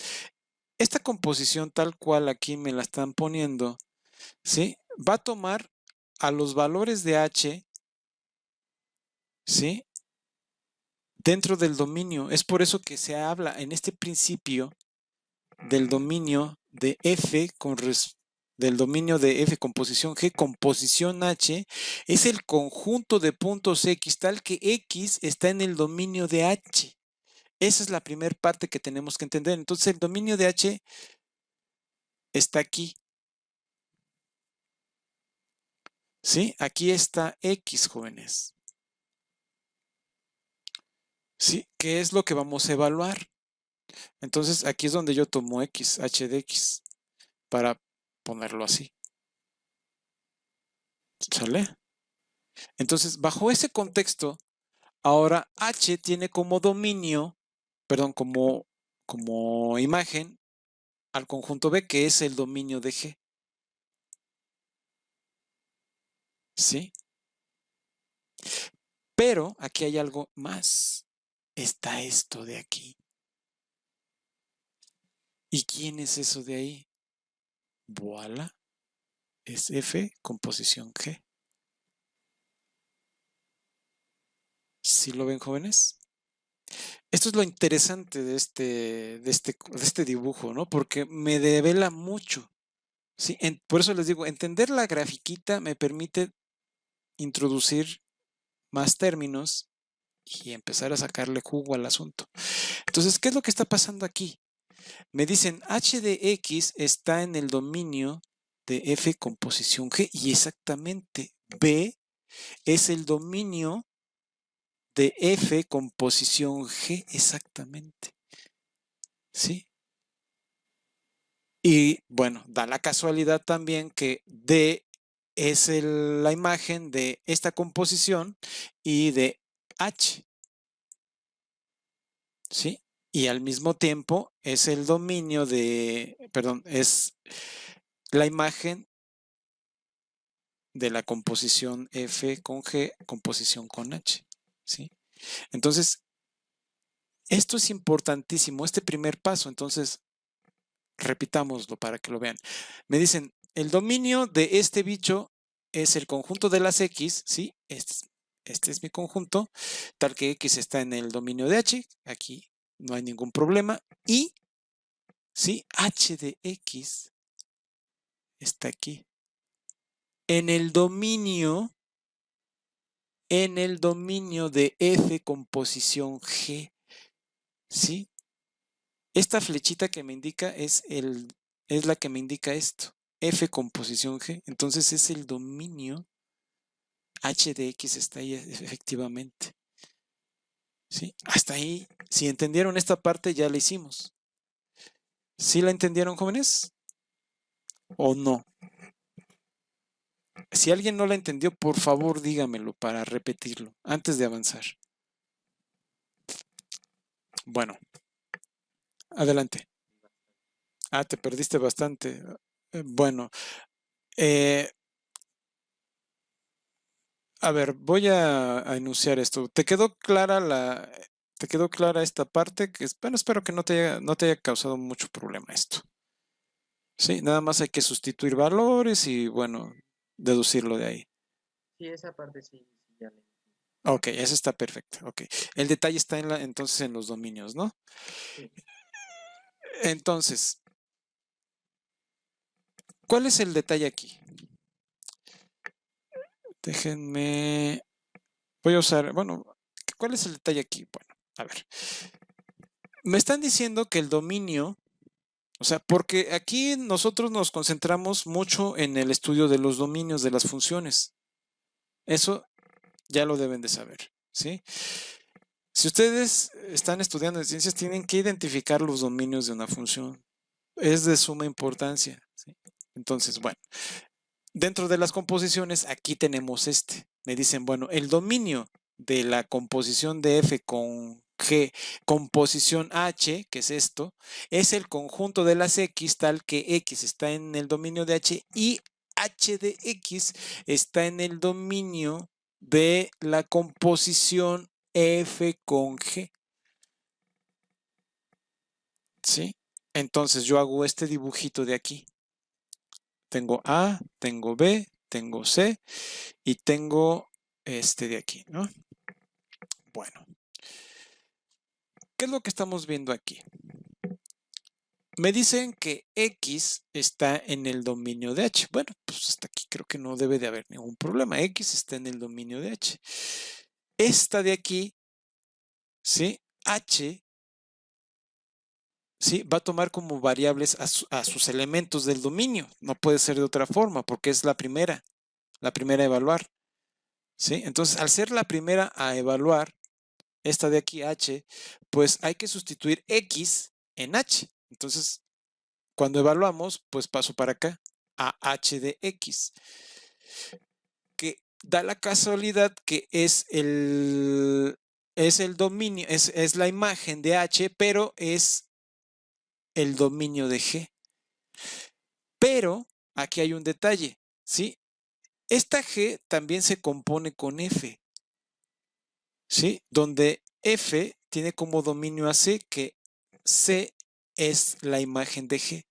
esta composición tal cual aquí me la están poniendo, ¿sí? Va a tomar a los valores de H, ¿sí? Dentro del dominio. Es por eso que se habla en este principio del dominio de F del dominio de F composición G, composición H, es el conjunto de puntos X, tal que X está en el dominio de H. Esa es la primera parte que tenemos que entender. Entonces el dominio de H está aquí. ¿Sí? Aquí está X, jóvenes. ¿Sí? ¿Qué es lo que vamos a evaluar? Entonces aquí es donde yo tomo X, H de X, para ponerlo así. ¿Sale? Entonces, bajo ese contexto, ahora H tiene como dominio, perdón, como imagen al conjunto B, que es el dominio de G. ¿Sí? Pero aquí hay algo más. Está esto de aquí. ¿Y quién es eso de ahí? Voilà. Es F composición G. ¿Sí lo ven, jóvenes? Esto es lo interesante de este dibujo, ¿no? Porque me devela mucho. ¿Sí? Por eso les digo, entender la grafiquita me permite introducir más términos y empezar a sacarle jugo al asunto. Entonces, ¿qué es lo que está pasando aquí? Me dicen h de x está en el dominio de f composición G y exactamente B es el dominio de f composición G exactamente. ¿Sí? Y bueno, da la casualidad también que D es la imagen de esta composición y de H. ¿Sí? Y al mismo tiempo es el dominio es la imagen de la composición F con G, composición con H. ¿Sí? Entonces, esto es importantísimo, este primer paso. Entonces, repitámoslo para que lo vean. Me dicen, el dominio de este bicho es el conjunto de las X, ¿sí? Este es mi conjunto, tal que X está en el dominio de H, aquí no hay ningún problema, y, ¿sí? H de X está aquí. En el dominio de F composición G, ¿sí? Esta flechita que me indica es la que me indica esto, F composición G. Entonces es el dominio H de X está ahí efectivamente. ¿Sí? Hasta ahí, si entendieron esta parte, ya la hicimos. ¿Sí la entendieron, jóvenes? ¿O no? Si alguien no la entendió, por favor dígamelo para repetirlo antes de avanzar. Bueno, adelante. Ah, te perdiste bastante. Bueno, a ver, voy a enunciar esto. ¿Te quedó clara esta parte? Bueno, espero que no te haya causado mucho problema esto. Sí, nada más hay que sustituir valores y, bueno, deducirlo de ahí. Sí, esa parte sí, ya le Ok, eso está perfecto. Ok. El detalle está entonces en los dominios, ¿no? sí. Entonces, ¿cuál es el detalle aquí? Déjenme. Voy a usar. Bueno, ¿cuál es el detalle aquí? Bueno, a ver. Me están diciendo que el dominio. O sea, porque aquí nosotros nos concentramos mucho en el estudio de los dominios de las funciones. Eso ya lo deben de saber, ¿sí? Si ustedes están estudiando en ciencias, tienen que identificar los dominios de una función. Es de suma importancia, ¿sí? Entonces, bueno, dentro de las composiciones, aquí tenemos este. Me dicen, bueno, el dominio de la composición de F con G, composición H, que es esto, es el conjunto de las X tal que X está en el dominio de H y H de X está en el dominio de la composición F con G. ¿Sí? Entonces yo hago este dibujito de aquí. Tengo A, tengo B, tengo C y tengo este de aquí, ¿no? Bueno. ¿Qué es lo que estamos viendo aquí? Me dicen que X está en el dominio de H. Bueno, pues hasta aquí creo que no debe de haber ningún problema. X está en el dominio de H. Esta de aquí, ¿sí? H, ¿sí? Va a tomar como variables a sus elementos del dominio. No puede ser de otra forma porque es la primera a evaluar, ¿sí? Entonces, al ser la primera a evaluar, esta de aquí, H, pues hay que sustituir X en H. Entonces, cuando evaluamos, pues paso para acá, a H de X, que da la casualidad que es el dominio, es la imagen de H, pero es el dominio de G. Pero aquí hay un detalle, ¿sí? Esta G también se compone con F, ¿sí? Donde F tiene como dominio a C, que C es la imagen de G.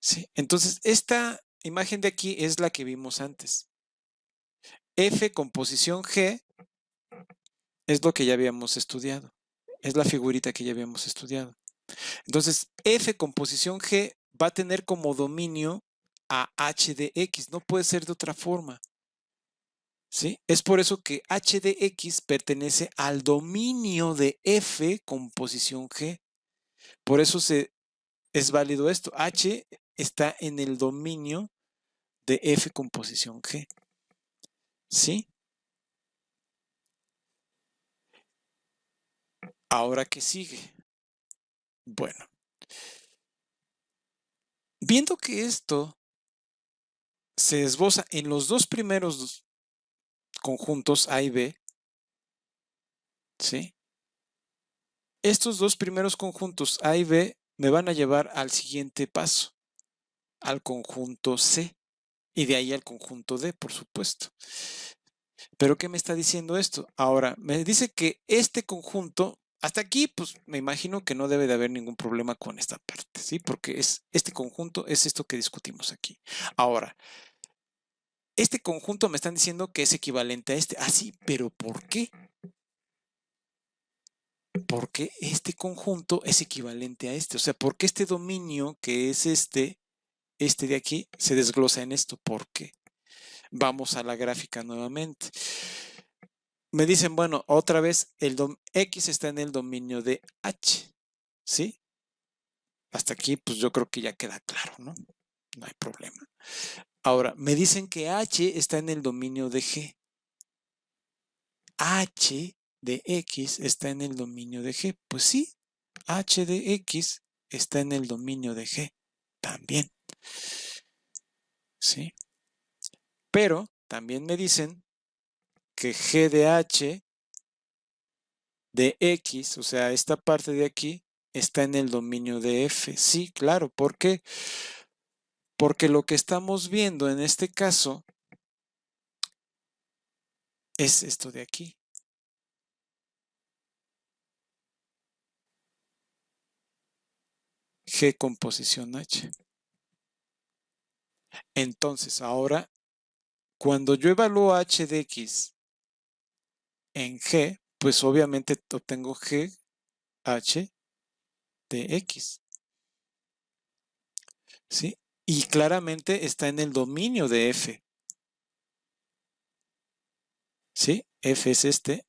¿Sí? Entonces, esta imagen de aquí es la que vimos antes. F composición G es lo que ya habíamos estudiado. Es la figurita que ya habíamos estudiado. Entonces, F composición G va a tener como dominio a H de X. No puede ser de otra forma. ¿Sí? Es por eso que H de X pertenece al dominio de F composición G. Por eso es válido esto. H está en el dominio de F composición G. ¿Sí? Ahora, ¿qué sigue? Bueno. Viendo que esto se esboza en los dos primeros conjuntos A y B, ¿sí? Estos dos primeros conjuntos A y B me van a llevar al siguiente paso, al conjunto C, y de ahí al conjunto D, por supuesto. ¿Pero qué me está diciendo esto? Ahora, me dice que este conjunto, hasta aquí, pues me imagino que no debe de haber ningún problema con esta parte, ¿sí? Porque este conjunto es esto que discutimos aquí. Ahora, este conjunto me están diciendo que es equivalente a este. Ah, sí, pero ¿por qué? Porque este conjunto es equivalente a este. O sea, ¿por qué este dominio que es este de aquí, se desglosa en esto? ¿Por qué? Vamos a la gráfica nuevamente. Me dicen, bueno, otra vez, X está en el dominio de H, ¿sí? Hasta aquí, pues yo creo que ya queda claro, ¿no? No hay problema. Ahora, me dicen que H está en el dominio de G. H de X está en el dominio de G. Pues sí, H de X está en el dominio de G también. ¿Sí? Pero también me dicen que G de H de X, o sea, esta parte de aquí, está en el dominio de F. Sí, claro. ¿Por qué? Porque lo que estamos viendo en este caso es esto de aquí. G composición H. Entonces, ahora, cuando yo evalúo H de X en G, pues obviamente obtengo G H de X. ¿Sí? Y claramente está en el dominio de F. ¿Sí? F es este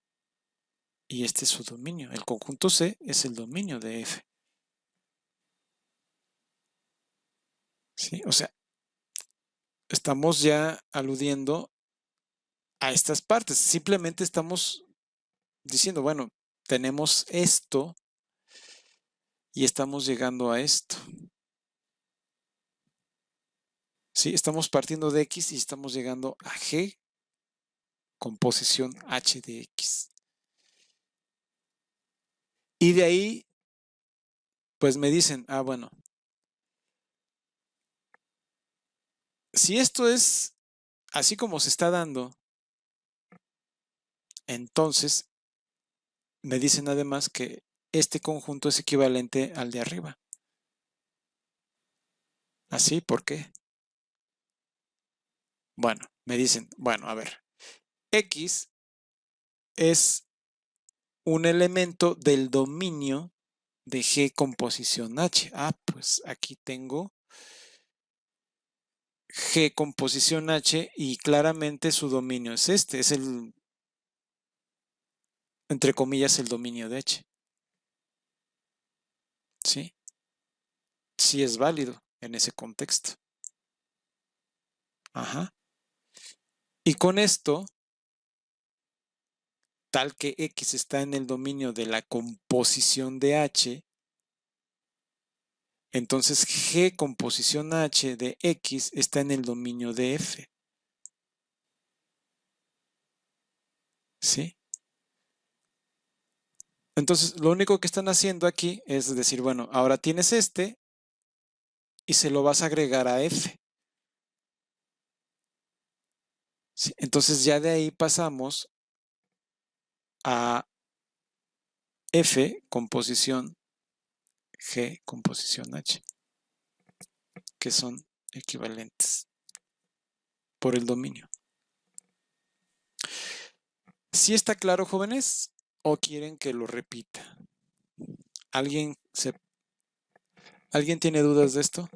y este es su dominio. El conjunto C es el dominio de F. ¿Sí? O sea, estamos ya aludiendo a estas partes. Simplemente estamos diciendo, bueno, tenemos esto y estamos llegando a esto. ¿Sí? Estamos partiendo de X y estamos llegando a G composición H de X. Y de ahí, pues me dicen, bueno, si esto es así como se está dando, entonces me dicen además que este conjunto es equivalente al de arriba. ¿Así? ¿Por qué? Bueno, me dicen, bueno, a ver, X es un elemento del dominio de G composición H. Pues aquí tengo G composición H y claramente su dominio es este, es el, entre comillas, el dominio de H. ¿Sí? Sí es válido en ese contexto. Ajá. Y con esto, tal que X está en el dominio de la composición de H, entonces G composición H de X está en el dominio de F. ¿Sí? Entonces, lo único que están haciendo aquí es decir, bueno, ahora tienes este y se lo vas a agregar a F. ¿Sí? Entonces ya de ahí pasamos a F composición G composición H, que son equivalentes por el dominio. ¿Sí está claro, jóvenes? ¿O quieren que lo repita? ¿Alguien tiene dudas de esto?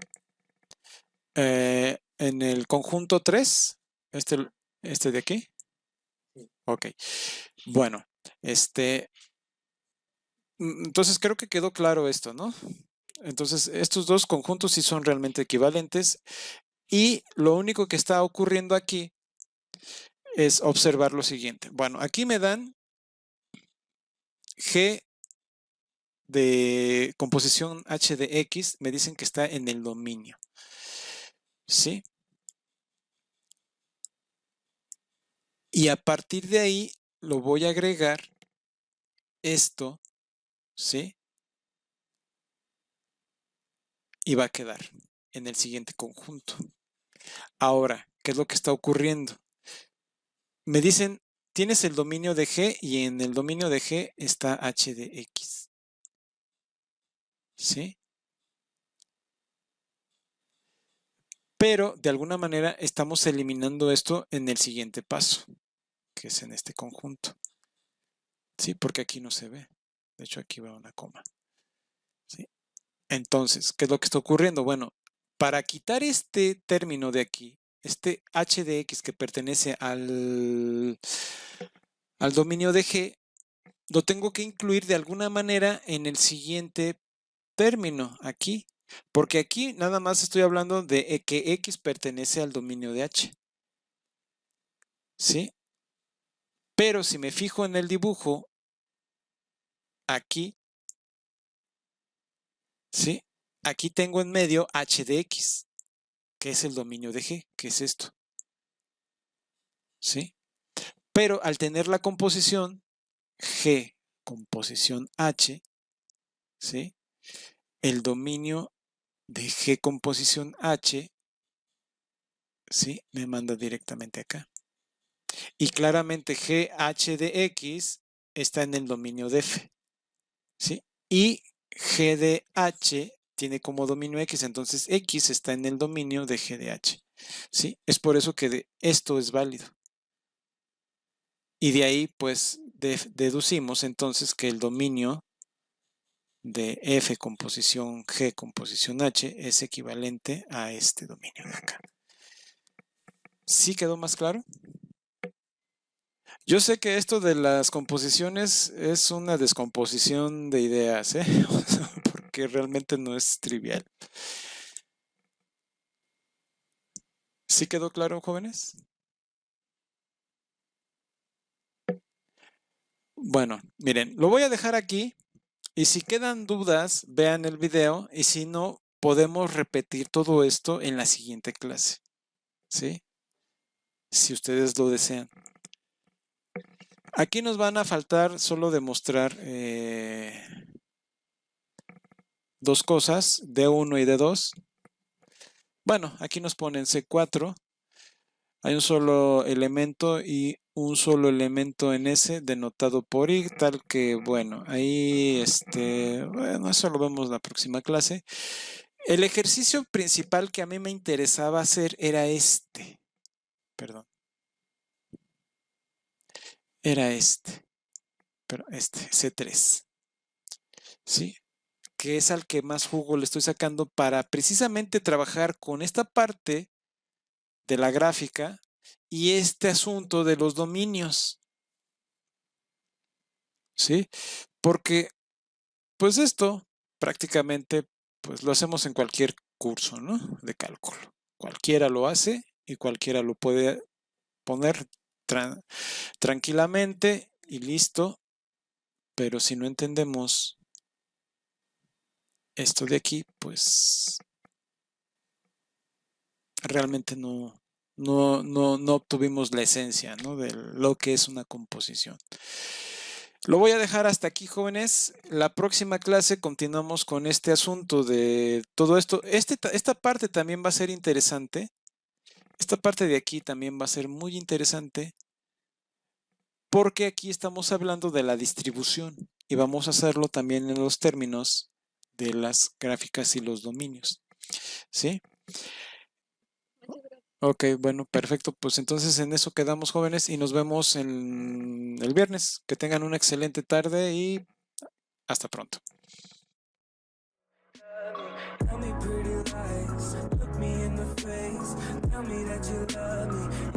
En el conjunto 3, este de aquí. Ok. Bueno, entonces creo que quedó claro esto, ¿no? Entonces, estos dos conjuntos sí son realmente equivalentes y lo único que está ocurriendo aquí es observar lo siguiente. Bueno, aquí me dan G de composición H de X, me dicen que está en el dominio. ¿Sí? Y a partir de ahí lo voy a agregar esto, ¿sí? Y va a quedar en el siguiente conjunto. Ahora, ¿qué es lo que está ocurriendo? Me dicen, tienes el dominio de G y en el dominio de G está H de X. ¿Sí? Pero de alguna manera estamos eliminando esto en el siguiente paso, que es en este conjunto. ¿Sí? Porque aquí no se ve. De hecho, aquí va una coma. ¿Sí? Entonces, ¿qué es lo que está ocurriendo? Bueno, para quitar este término de aquí, este H de X que pertenece al dominio de G, lo tengo que incluir de alguna manera en el siguiente término aquí, porque aquí nada más estoy hablando de que X pertenece al dominio de H. ¿Sí? Pero si me fijo en el dibujo, aquí, ¿sí? Aquí tengo en medio H de X, que es el dominio de G, que es esto. ¿Sí? Pero al tener la composición G, composición H, ¿sí? El dominio de G composición H, ¿sí? Me manda directamente acá. Y claramente GH de X está en el dominio de F, ¿sí? Y G de H tiene como dominio X, entonces X está en el dominio de G de H, ¿sí? Es por eso que esto es válido. Y de ahí, pues, deducimos entonces que el dominio de F composición G composición H es equivalente a este dominio de acá. ¿Sí quedó más claro? Yo sé que esto de las composiciones es una descomposición de ideas, ¿eh? Porque realmente no es trivial. ¿Sí quedó claro, jóvenes? Bueno, miren, lo voy a dejar aquí y si quedan dudas, vean el video y si no, podemos repetir todo esto en la siguiente clase, ¿sí? Si ustedes lo desean. Aquí nos van a faltar solo demostrar dos cosas, D1 y D2. Bueno, aquí nos ponen C4. Hay un solo elemento y un solo elemento en S denotado por Y, tal que, bueno, ahí, bueno, eso lo vemos la próxima clase. El ejercicio principal que a mí me interesaba hacer era pero C3, ¿sí? Que es al que más jugo le estoy sacando para precisamente trabajar con esta parte de la gráfica y este asunto de los dominios, ¿sí? Porque, pues esto prácticamente, pues lo hacemos en cualquier curso, ¿no? De cálculo. Cualquiera lo hace y cualquiera lo puede poner tranquilamente y listo, pero si no entendemos esto de aquí, pues realmente no obtuvimos la esencia, ¿no? De lo que es una composición. Lo voy a dejar hasta aquí, jóvenes. La próxima clase continuamos con este asunto de todo esto. Esta parte también va a ser interesante. Esta parte de aquí también va a ser muy interesante porque aquí estamos hablando de la distribución y vamos a hacerlo también en los términos de las gráficas y los dominios. ¿Sí? Ok, bueno, perfecto. Pues entonces en eso quedamos, jóvenes, y nos vemos en el viernes. Que tengan una excelente tarde y hasta pronto. Tell me pretty lies, look me in the face, tell me that you love me.